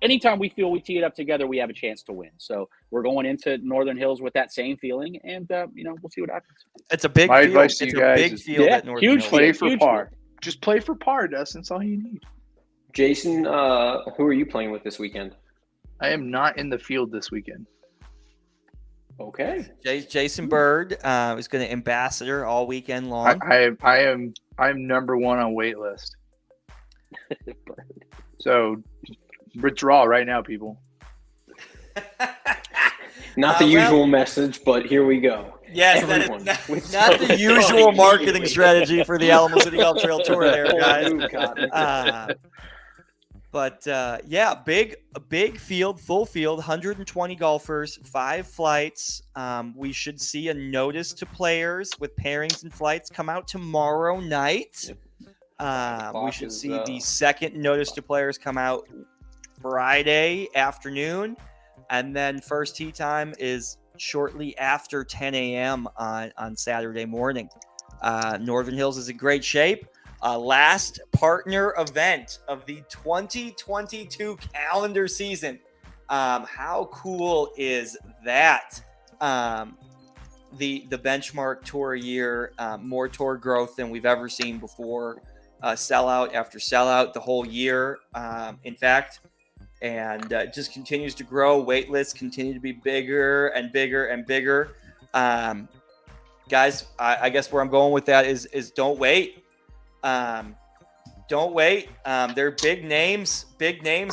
Anytime we feel we tee it up together, we have a chance to win. So we're going into Northern Hills with that same feeling, and, we'll see what happens. It's a big My field. advice to It's you a guys big is- field Yeah, at Northern huge Hills. Play field. for Huge par. Just play for par, Dustin. That's all you need. Jason, who are you playing with this weekend? I am not in the field this weekend. Okay. Jason Bird is going to ambassador all weekend long. I'm number one on wait list. So withdraw right now, people. Not the Well, usual message, but here we go. Yes, Everyone not withdraw. the usual marketing strategy for the Alamo City Golf Trail Tour there, guys. A big field, full field, 120 golfers, 5 flights. We should see a notice to players with pairings and flights come out tomorrow night. We should see the second notice to players come out Friday afternoon. And then first tee time is shortly after 10 a.m. on Saturday morning. Northern Hills is in great shape. Last partner event of the 2022 calendar season. How cool is that? The benchmark tour year, more tour growth than we've ever seen before. Sellout after sellout the whole year. In fact, and just continues to grow. Wait lists continue to be bigger and bigger and bigger. Guys, I guess where I'm going with that is don't wait. Don't wait. There are big names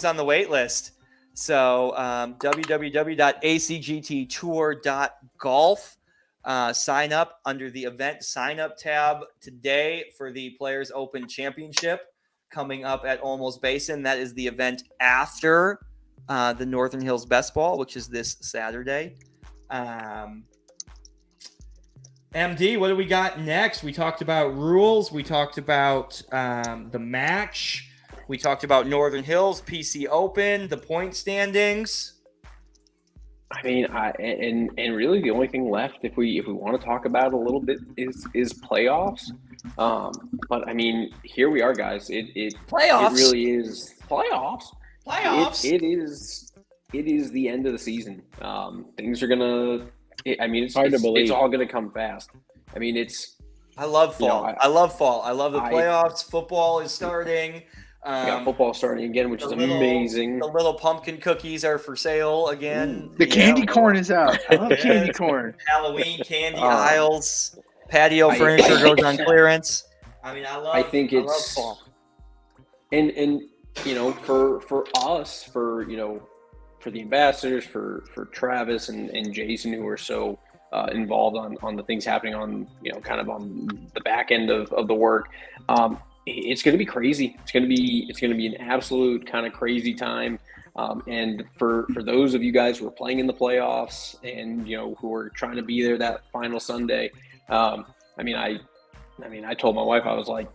on the wait list. So www.acgttour.golf. Sign up under the event sign up tab today for the Players Open Championship coming up at Olmos Basin. That is the event after the Northern Hills Best Ball, which is this Saturday. MD, what do we got next? We talked about rules. We talked about the match. We talked about Northern Hills, PC Open, the point standings. I mean, and really the only thing left, if we want to talk about it a little bit, is playoffs. But I mean, here we are, guys. Playoffs. It really is playoffs. Playoffs. It is the end of the season. Things are gonna. It's hard to believe. It's all gonna come fast. I mean, I love fall. I love fall. I love the playoffs. Football is starting. We got football starting again, which is amazing. The little pumpkin cookies are for sale again. The candy corn is out. I love candy corn. Halloween candy aisles. Patio furniture goes on clearance. I mean, I love fall. And for us, for the ambassadors, for Travis and Jason, who are so involved on the things happening on kind of on the back end of the work. It's going to be crazy. It's going to be an absolute kind of crazy time. And for those of you guys who are playing in the playoffs and who are trying to be there that final Sunday, I told my wife, I was like,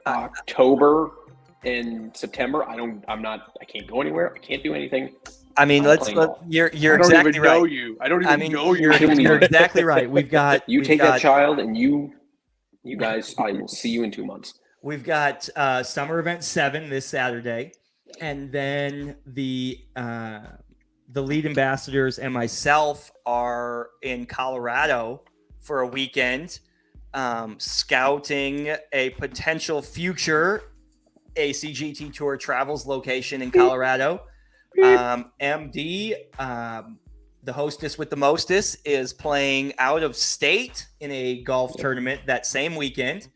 October and September, I can't go anywhere. I can't do anything. I mean, you're exactly right. I don't even know you. You're exactly right. We've got that child and you guys, I will see you in 2 months. We've got Summer Event 7 this Saturday, and then the lead ambassadors and myself are in Colorado for a weekend, scouting a potential future ACGT Tour Travels location in Colorado. MD, the hostess with the mostest, is playing out of state in a golf tournament that same weekend.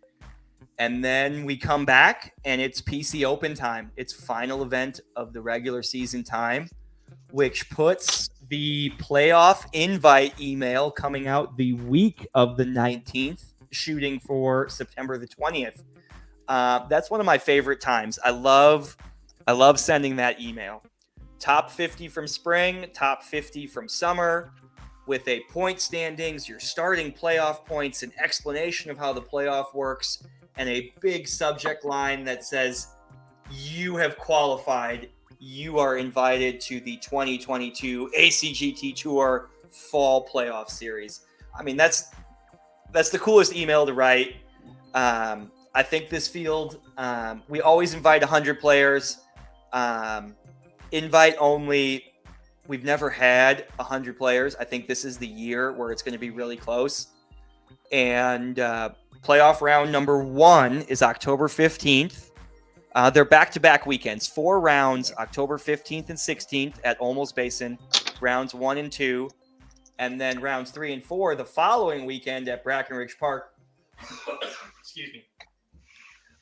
And then we come back and it's PC Open time. It's final event of the regular season time, which puts the playoff invite email coming out the week of the 19th, shooting for September the 20th. That's one of my favorite times. I love sending that email. Top 50 from spring, top 50 from summer, with a point standings, your starting playoff points, an explanation of how the playoff works, and a big subject line that says, you have qualified. You are invited to the 2022 ACGT Tour Fall Playoff Series. I mean, that's the coolest email to write. I think this field, we always invite 100 players. Invite only. We've never had 100 players. I think this is the year where it's going to be really close. And playoff round number 1 is October 15th. They're back-to-back weekends, 4 rounds, October 15th and 16th at Olmos Basin, rounds 1 and 2, and then rounds 3 and 4 the following weekend at Brackenridge Park. Excuse me.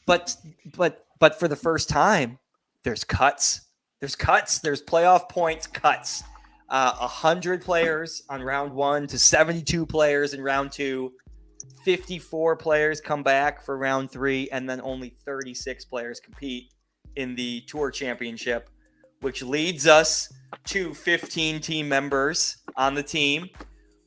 But for the first time, there's cuts. There's playoff points cuts. 100 players on round 1 to 72 players in round 2. 54 players come back for round 3, and then only 36 players compete in the Tour Championship, which leads us to 15 team members on the team,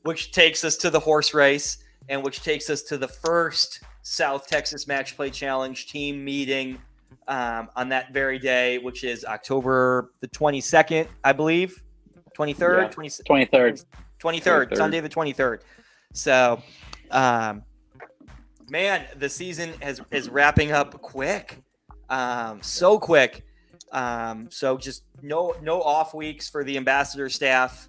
which takes us to the horse race, and which takes us to the first South Texas Match Play Challenge team meeting on that very day, which is October the 22nd, I believe. 23rd? Yeah. 23rd. Sunday the 23rd. So, man, the season is wrapping up quick. So quick. So just no off weeks for the ambassador staff.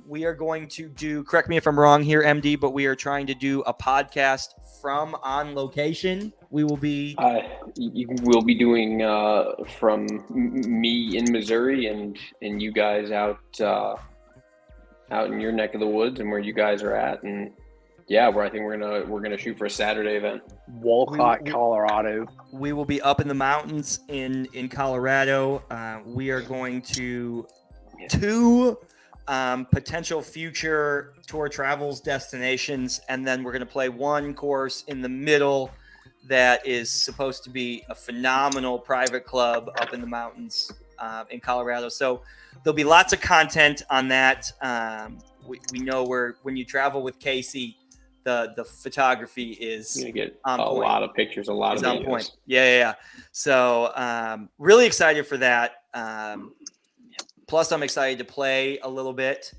We are going to do, correct me if I'm wrong here, MD, but we are trying to do a podcast from on location. We will be we'll be doing from me in Missouri and you guys out in your neck of the woods and where you guys are at, and where I think we're gonna shoot for a Saturday event. Walcott, Colorado. We will be up in the mountains in Colorado. We are going to 2 potential future tour travels destinations, and then we're going to play 1 course in the middle that is supposed to be a phenomenal private club up in the mountains in Colorado. So there'll be lots of content on that. We know when you travel with Casey, the photography is you get on point. Lot of pictures, a lot of videos. On point. Yeah. So really excited for that. Plus, I'm excited to play a little bit.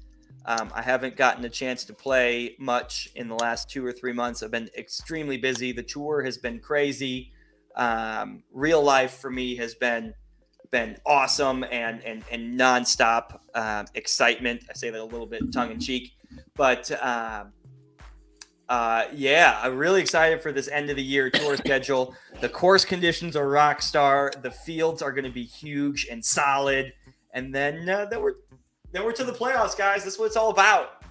I haven't gotten a chance to play much in the last 2 or 3 months. I've been extremely busy. The tour has been crazy. Real life for me has been awesome and nonstop excitement. I say that a little bit tongue in cheek, but I'm really excited for this end of the year tour schedule. The course conditions are rock star. The fields are going to be huge and solid. And then we're to the playoffs, guys. This is what it's all about.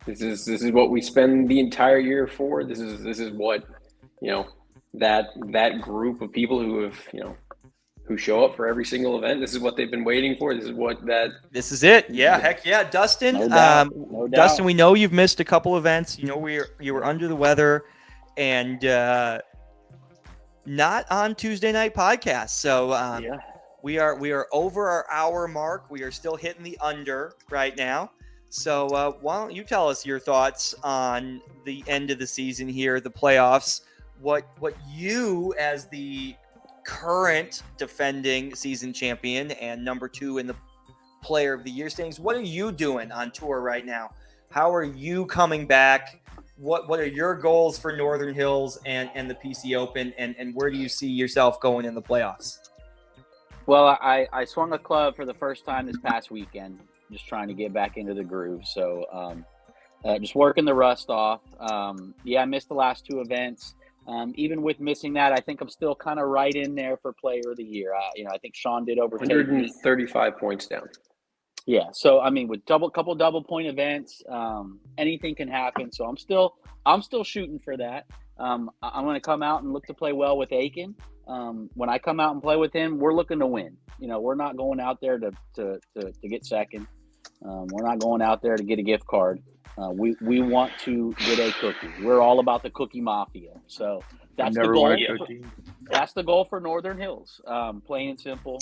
This is what we spend the entire year for. This is what, that group of people who show up for every single event. This is what they've been waiting for. This is it. Yeah, heck yeah, Dustin. No doubt. Dustin, we know you've missed a couple events. You were under the weather and not on Tuesday night podcast. So We are over our hour mark. We are still hitting the under right now. So why don't you tell us your thoughts on the end of the season here, the playoffs, what you as the current defending season champion and number 2 in the player of the year standings, what are you doing on tour right now? How are you coming back? What are your goals for Northern Hills and the PC Open, and where do you see yourself going in the playoffs? Well, I swung a club for the first time this past weekend, just trying to get back into the groove. So just working the rust off. I missed the last 2 events. Even with missing that, I think I'm still kind of right in there for player of the year. I think Sean did over 135 points down. Yeah. So, I mean, with couple double point events, anything can happen. So I'm still shooting for that. I'm going to come out and look to play well with Aiken. When I come out and play with him, we're looking to win. We're not going out there to get second. We're not going out there to get a gift card. We want to get a cookie. We're all about the cookie mafia. So that's the goal. That's the goal for Northern Hills. Plain and simple.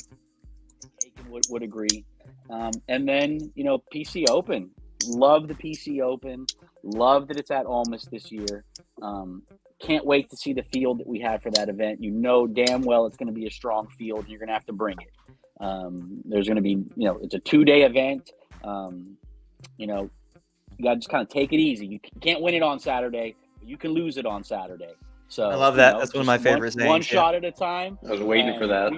Aiken would agree. And then, PC Open. Love the PC Open. Love that it's at Olmos this year. Can't wait to see the field that we have for that event. Damn well it's going to be a strong field. And you're going to have to bring it. There's going to be, it's a 2-day event. You got to just kind of take it easy. You can't win it on Saturday, but you can lose it on Saturday. So I love that. That's one of my favorite things. One shot at a time. I was waiting for that.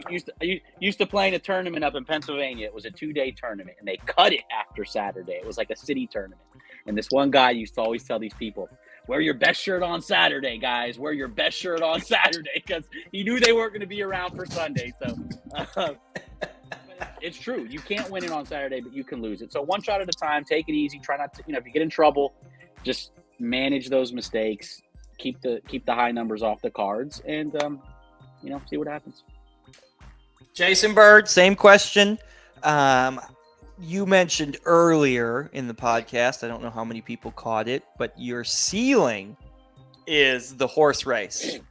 Used to playing a tournament up in Pennsylvania. It was a 2-day tournament, and they cut it after Saturday. It was like a city tournament. And this one guy used to always tell these people, wear your best shirt on Saturday, guys. Wear your best shirt on Saturday, because he knew they weren't going to be around for Sunday. So it's true. You can't win it on Saturday, but you can lose it. So one shot at a time. Take it easy. Try not to, if you get in trouble, just manage those mistakes. Keep the high numbers off the cards, and see what happens. Jason Bird, same question. You mentioned earlier in the podcast, I don't know how many people caught it, but your ceiling is the horse race. If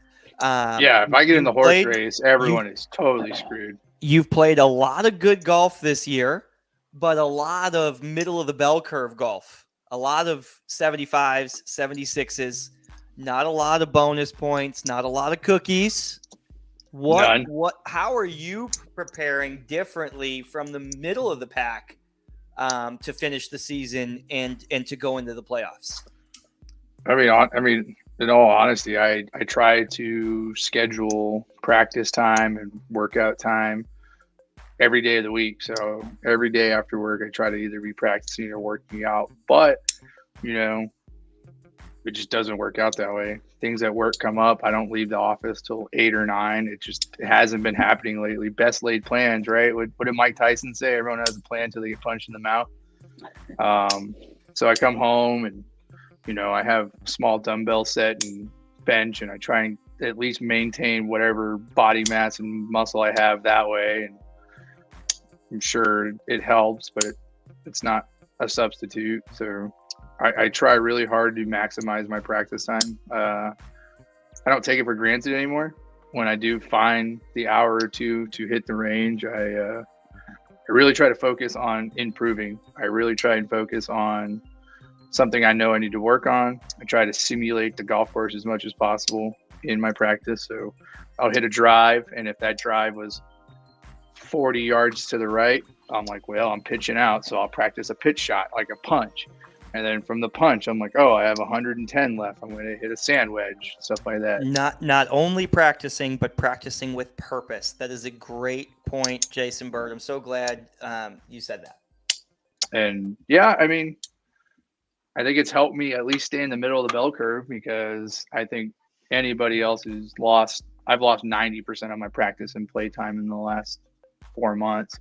I get in the horse race, everyone is totally screwed. You've played a lot of good golf this year, but a lot of middle of the bell curve golf, a lot of 75s, 76s. Not a lot of bonus points, not a lot of cookies. How are you preparing differently from the middle of the pack to finish the season and to go into the playoffs? I mean, in all honesty, I try to schedule practice time and workout time every day of the week. So every day after work, I try to either be practicing or working out. But, it just doesn't work out that way. Things at work come up. I don't leave the office till 8 or 9. It hasn't been happening lately. Best laid plans, right? What did Mike Tyson say? Everyone has a plan till they get punched in the mouth. So I come home and, I have a small dumbbell set and bench, and I try and at least maintain whatever body mass and muscle I have that way. And I'm sure it helps, but it's not a substitute. So I try really hard to maximize my practice time. I don't take it for granted anymore. When I do find the hour or two to hit the range, I really try to focus on improving. I really try and focus on something I know I need to work on. I try to simulate the golf course as much as possible in my practice. So I'll hit a drive, and if that drive was 40 yards to the right, I'm like, well, I'm pitching out, so I'll practice a pitch shot, like a punch. And then from the punch, I'm like, I have 110 left. I'm going to hit a sand wedge, stuff like that. Not only practicing, but practicing with purpose. That is a great point, Jason Bird. I'm so glad you said that. And I think it's helped me at least stay in the middle of the bell curve, because I think anybody else I've lost 90% of my practice and play time in the last 4 months.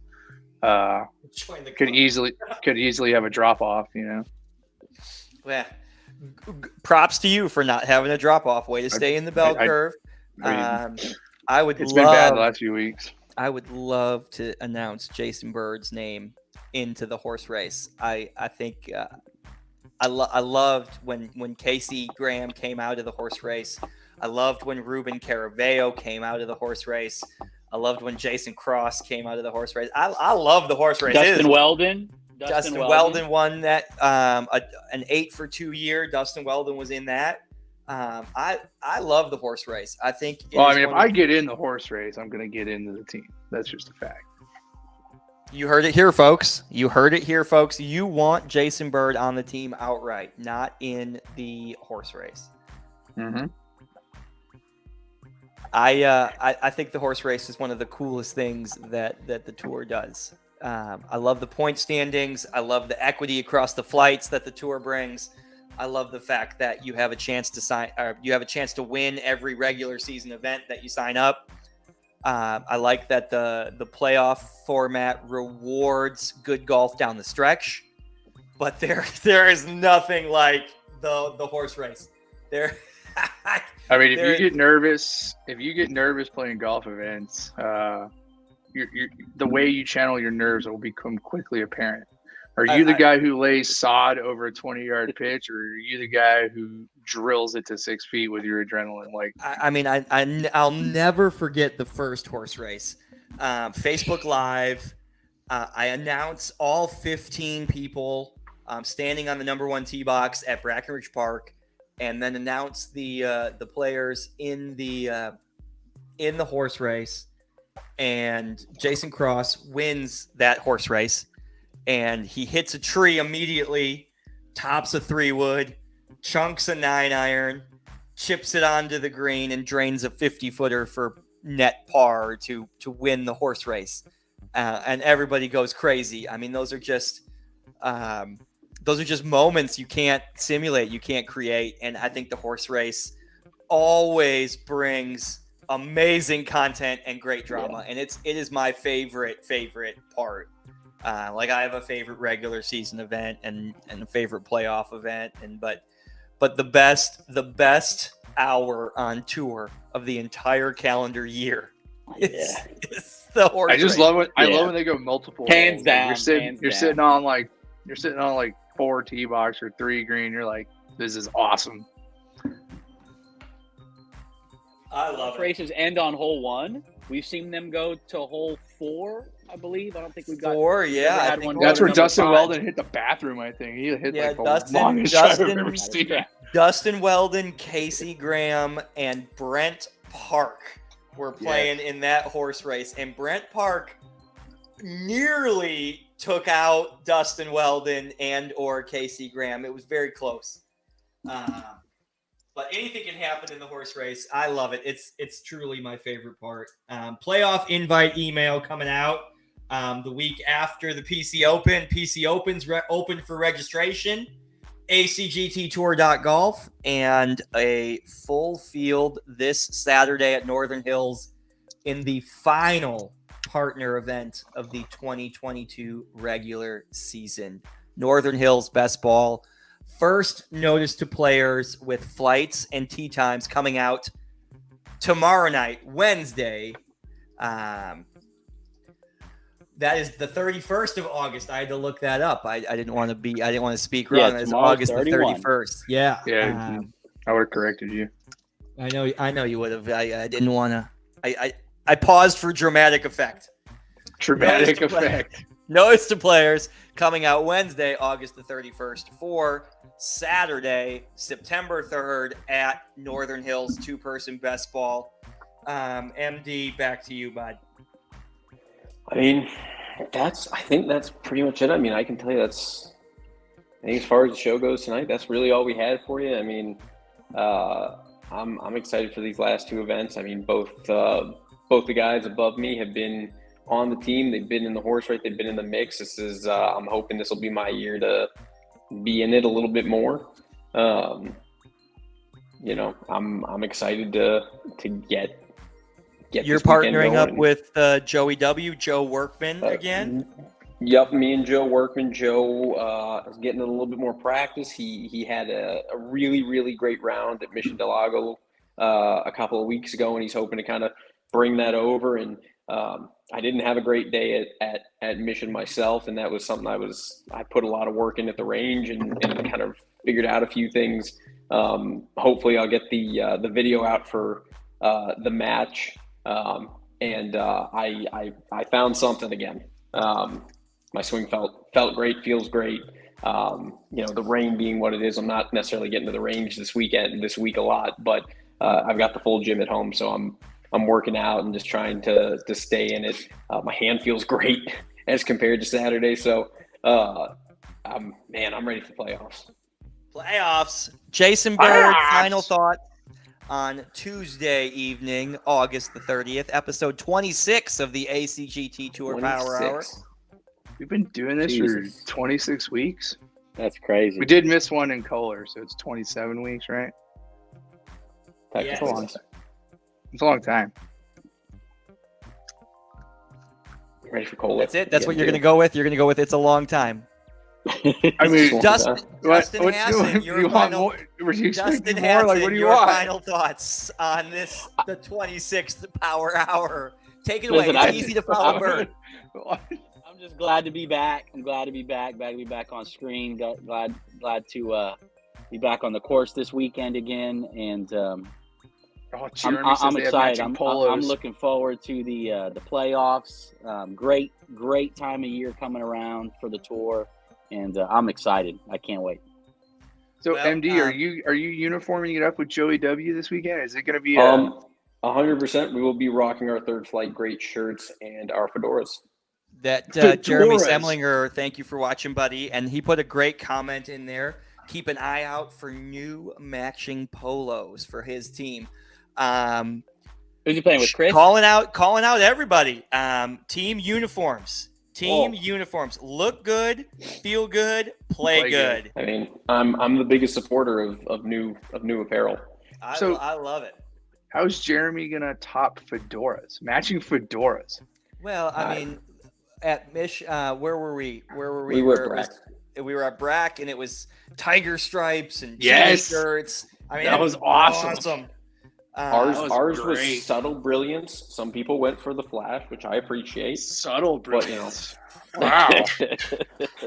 Could easily have a drop off, Yeah. Props to you for not having a drop off. Way to stay in the bell curve. It's been bad the last few weeks. I would love to announce Jason Bird's name into the horse race. I think I loved when Casey Graham came out of the horse race. I loved when Ruben Caraveo came out of the horse race. I loved when Jason Cross came out of the horse race. I love the horse race. Dustin Weldon won that an 8 for 2 year. Dustin Weldon was in that. I love the horse race. I think. If I get in the horse race, I'm going to get into the team. That's just a fact. You heard it here, folks. You want Jason Bird on the team outright, not in the horse race. Mm-hmm. I think the horse race is one of the coolest things that the tour does. I love the point standings. I love the equity across the flights that the tour brings. I love the fact that you have a chance to win every regular season event that you sign up. I like that the playoff format rewards good golf down the stretch, but there is nothing like the horse race. I mean, if you get nervous playing golf events, the way you channel your nerves will become quickly apparent. Are you the guy who lays sod over a 20-yard pitch, or are you the guy who drills it to 6 feet with your adrenaline? Like, I'll never forget the first horse race. Facebook Live. I announce all 15 people standing on the number 1 tee box at Brackenridge Park, and then announce the players in the horse race. And Jason Cross wins that horse race, and he hits a tree immediately, tops a 3-wood, chunks a 9-iron, chips it onto the green, and drains a 50-footer for net par to win the horse race. And everybody goes crazy. I mean, those are just moments you can't simulate, you can't create. And I think the horse race always brings amazing content and great drama. And it is my favorite part. Like, I have a favorite regular season event and a favorite playoff event, but the best hour on tour of the entire calendar year is the horse race. love it. I love when they go multiple. Hands down. You're sitting on like 4 tee box or 3 green. You're like, this is awesome. I love it. Races end on hole 1. We've seen them go to hole 4, I believe. I don't think we've got 4. Yeah, that's where Dustin Weldon hit the bathroom. I think he hit the longest drive I've ever seen. Dustin Weldon, Casey Graham, and Brent Park were playing in that horse race, and Brent Park nearly took out Dustin Weldon and or Casey Graham. It was very close. But anything can happen in the horse race. I love it. It's truly my favorite part. Playoff invite email coming out the week after the PC Open. PC Open's open for registration. ACGTtour.golf, and a full field this Saturday at Northern Hills in the final partner event of the 2022 regular season. Northern Hills Best Ball. First notice to players with flights and tee times coming out tomorrow night, Wednesday. That is the 31st of August. I had to look that up. I didn't want to speak wrong. It's August 31. The 31st. Yeah. Yeah. I would have corrected you. I know you would have. I didn't want to. I paused for dramatic effect. Dramatic effect. Notice to players coming out Wednesday, August the 31st, for Saturday, September 3rd at Northern Hills 2-person best ball. MD, back to you, bud. I mean, I think that's pretty much it. I mean, I can tell you I think as far as the show goes tonight, that's really all we had for you. I mean, I'm excited for these last 2 events. I mean, both the guys above me have been on the team. They've been in the horse race. They've been in the mix. This is, I'm hoping this will be my year to be in it a little bit more. You know, I'm excited to get You're partnering up with Joey W, Joe Workman again? Yep, me and Joe Workman. Joe is getting a little bit more practice. He had a really, really great round at Mission Del Lago a couple of weeks ago, and he's hoping to kind of bring that over. And I didn't have a great day at Mission myself, and that was something I put a lot of work in at the range and kind of figured out a few things. Hopefully I'll get the video out for the match. And I found something again. My swing felt great, feels great. You know, the rain being what it is, I'm not necessarily getting to the range this week a lot, but I've got the full gym at home, so I'm working out and just trying to stay in it. My hand feels great as compared to Saturday, so I'm ready for playoffs. Jason Bird, final thought on Tuesday evening, August the 30th, episode 26 of the ACGT Tour Power Hour. We've been doing this for 26 weeks. That's crazy. We did miss one in Kohler, so it's 27 weeks, right? That's a long time. It's a long time. Ready for Kohler. That's it? That's what you're going to go with? You're going to go with it's a long time. I mean, Dustin what Hassan, you want more? Were you Dustin expecting more? Hassan, Like, what do you your want? final thoughts on this, the 26th Power Hour. Take it Listen, away. It's easy to follow Bird. I'm just glad to be back. I'm glad to be back. Glad to be back on screen. Glad to be back on the course this weekend again. And I'm excited. I'm looking forward to the playoffs. Great time of year coming around for the tour, and I'm excited. I can't wait. So, well, MD, are you uniforming it up with Joey W this weekend? Is it going to be 100%? We will be rocking our Third Flight great shirts and our fedoras. That Jeremy Semlinger, thank you for watching, buddy. And he put a great comment in there. Keep an eye out for new matching polos for his team. Who's he playing with, Chris? Calling out everybody. Team uniforms. Uniforms. Look good, feel good, play good. I mean, I'm the biggest supporter of new apparel. I love it. How's Jeremy gonna top fedoras? Matching fedoras. Well, I mean, at where were we? We were at Brack. We were at Brack, and it was tiger stripes and shirts. I mean, that was awesome. Ours was subtle brilliance. Some people went for the flash, which I appreciate. Subtle brilliance. Wow.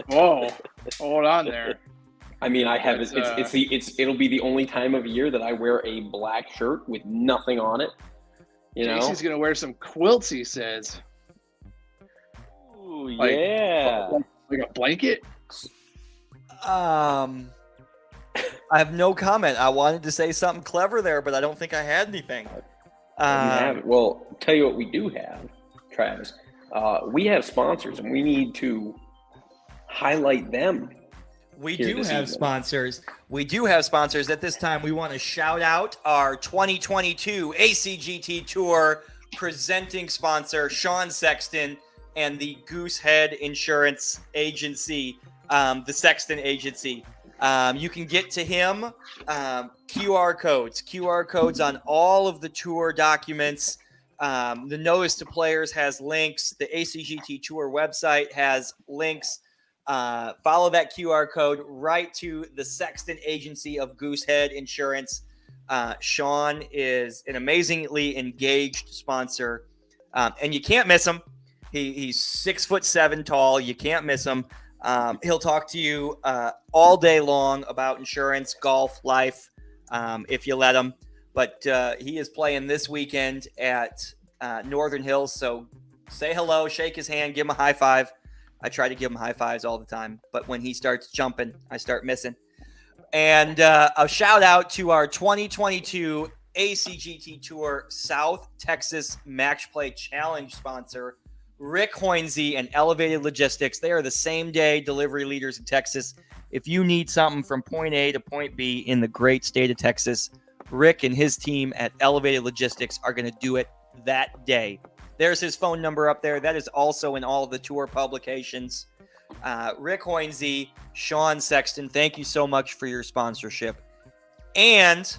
Whoa. Hold on there. I mean, I have it'll be the only time of year that I wear a black shirt with nothing on it. Jason's gonna wear some quilts, he says. Ooh, yeah. Like a blanket? I have no comment. I wanted to say something clever there, but I don't think I had anything. Well, tell you what we do have, Travis. We have sponsors, and we need to highlight them. We do have sponsors. At this time, we want to shout out our 2022 ACGT Tour presenting sponsor, Sean Sexton, and the Goosehead Insurance Agency, the Sexton Agency. You can get to him QR codes on all of the tour documents. The notice to players has links. The ACGT Tour website has links. Follow that QR code right to the Sexton Agency of Goosehead Insurance. Sean is an amazingly engaged sponsor, and you can't miss him. He's 6'7" tall. You can't miss him. He'll talk to you all day long about insurance, golf, life, if you let him. But he is playing this weekend at Northern Hills. So say hello, shake his hand, give him a high five. I try to give him high fives all the time, but when he starts jumping, I start missing. And a shout out to our 2022 ACGT Tour South Texas Match Play Challenge sponsor, Rick Hoinsey and Elevated Logistics. They are the same day delivery leaders in Texas. If you need something from point A to point B in the great state of Texas, Rick and his team at Elevated Logistics are going to do it that day. There's his phone number up there. That is also in all of the tour publications. Rick Hoinsey, Sean Sexton, thank you so much for your sponsorship. And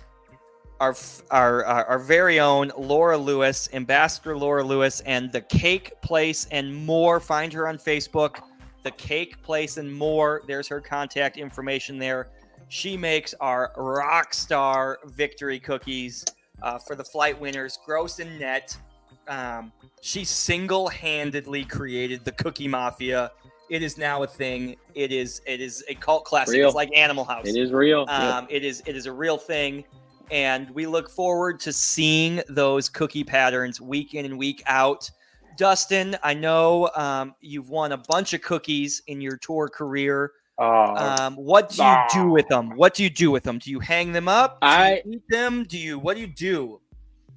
our very own Laura Lewis, Ambassador Laura Lewis, and The Cake Place and More. Find her on Facebook, The Cake Place and More. There's her contact information there. She makes our rock star victory cookies for the flight winners, gross and net. She single-handedly created the Cookie Mafia. It is now a thing. It is a cult classic. Real. It's like Animal House. It is real. Yep. It is a real thing. And we look forward to seeing those cookie patterns week in and week out. Dustin, I know you've won a bunch of cookies in your tour career. What do you do with them? Do you hang them up? Do you eat them? What do you do?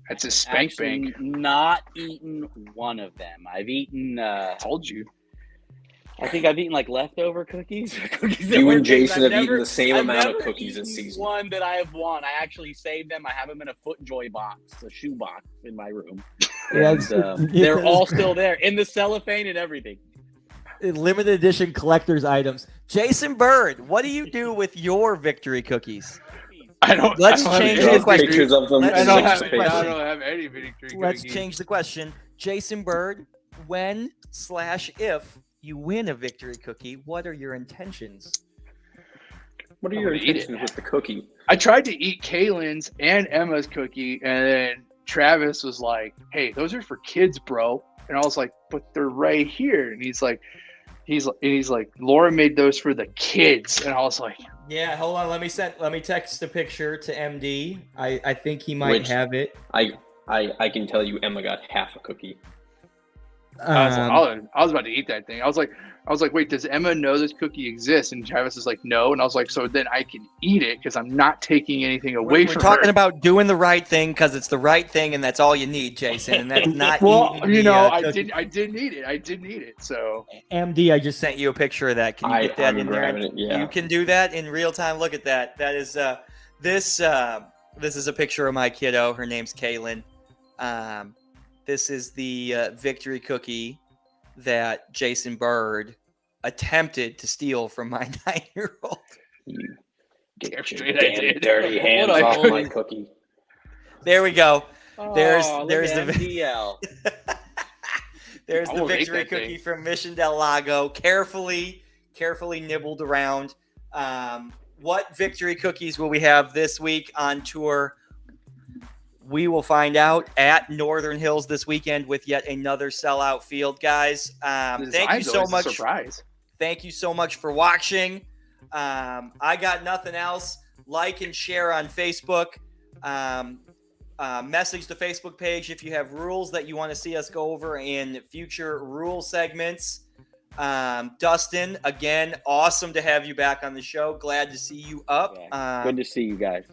That's a spank bank. Not eaten one of them. I've eaten. Told you. I think I've eaten like leftover cookies. You and Jason have eaten the same amount of cookies this season. One that I have won. I actually saved them. I have them in a FootJoy box, a shoe box in my room. And, they're all still there in the cellophane and everything. Limited edition collector's items. Jason Bird, what do you do with your victory cookies? Let's change the question. Pictures of them. I don't have any victory cookies. Let's change the question. Jason Bird, when/if you win a victory cookie, what are your intentions? What are your intentions with the cookie? I tried to eat Kaylin's and Emma's cookie, and then Travis was like, "Hey, those are for kids, bro." And I was like, "But they're right here." And he's like, "Laura made those for the kids." And I was like, "Yeah, hold on. Let me text the picture to MD. I think he might have it. I can tell you, Emma got half a cookie. I was about to eat that thing. I was like, wait, does Emma know this cookie exists? And Travis is like, no. And I was like, so then I can eat it because I'm not taking anything away from her. We're talking about doing the right thing because it's the right thing, and that's all you need, Jason. And that's not well, I did need it. So MD, I just sent you a picture of that. Can you get that in there? Yeah. You can do that in real time. Look at that. That is this is a picture of my kiddo. Her name's Kaylin. This is the victory cookie that Jason Bird attempted to steal from my 9-year-old. Get your damn dirty hands off my cookie. There we go. There's the MDL. There's the victory cookie from Mission Del Lago. Carefully nibbled around. What victory cookies will we have this week on tour? We will find out at Northern Hills this weekend with yet another sellout field, guys. Thank you so much. Surprise. Thank you so much for watching. I got nothing else. Like and share on Facebook. Message the Facebook page if you have rules that you want to see us go over in future rule segments. Dustin, again, awesome to have you back on the show. Glad to see you up. Yeah, good to see you guys.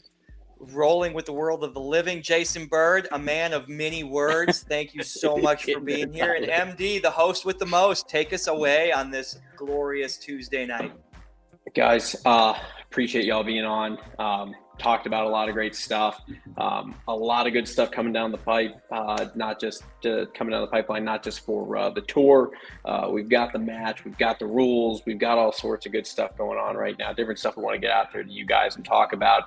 Rolling with the world of the living. Jason Bird, a man of many words. Thank you so much for being here. And MD, the host with the most, take us away on this glorious Tuesday night. Guys, appreciate y'all being on. Talked about a lot of great stuff. A lot of good stuff coming down the pipe, not just coming down the pipeline, not just for the tour. We've got the match, we've got the rules, we've got all sorts of good stuff going on right now. Different stuff we want to get out there to you guys and talk about.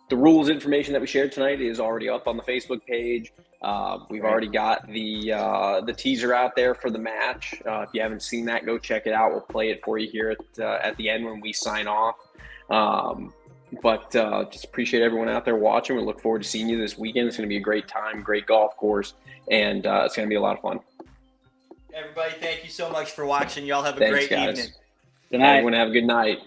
The rules information that we shared tonight is already up on the Facebook page. We've already got the teaser out there for the match. If you haven't seen that, go check it out. We'll play it for you here at the end when we sign off. But just appreciate everyone out there watching. We look forward to seeing you this weekend. It's going to be a great time, great golf course, and it's going to be a lot of fun. Everybody, thank you so much for watching. Y'all have a great evening. Good night. Everyone have a good night.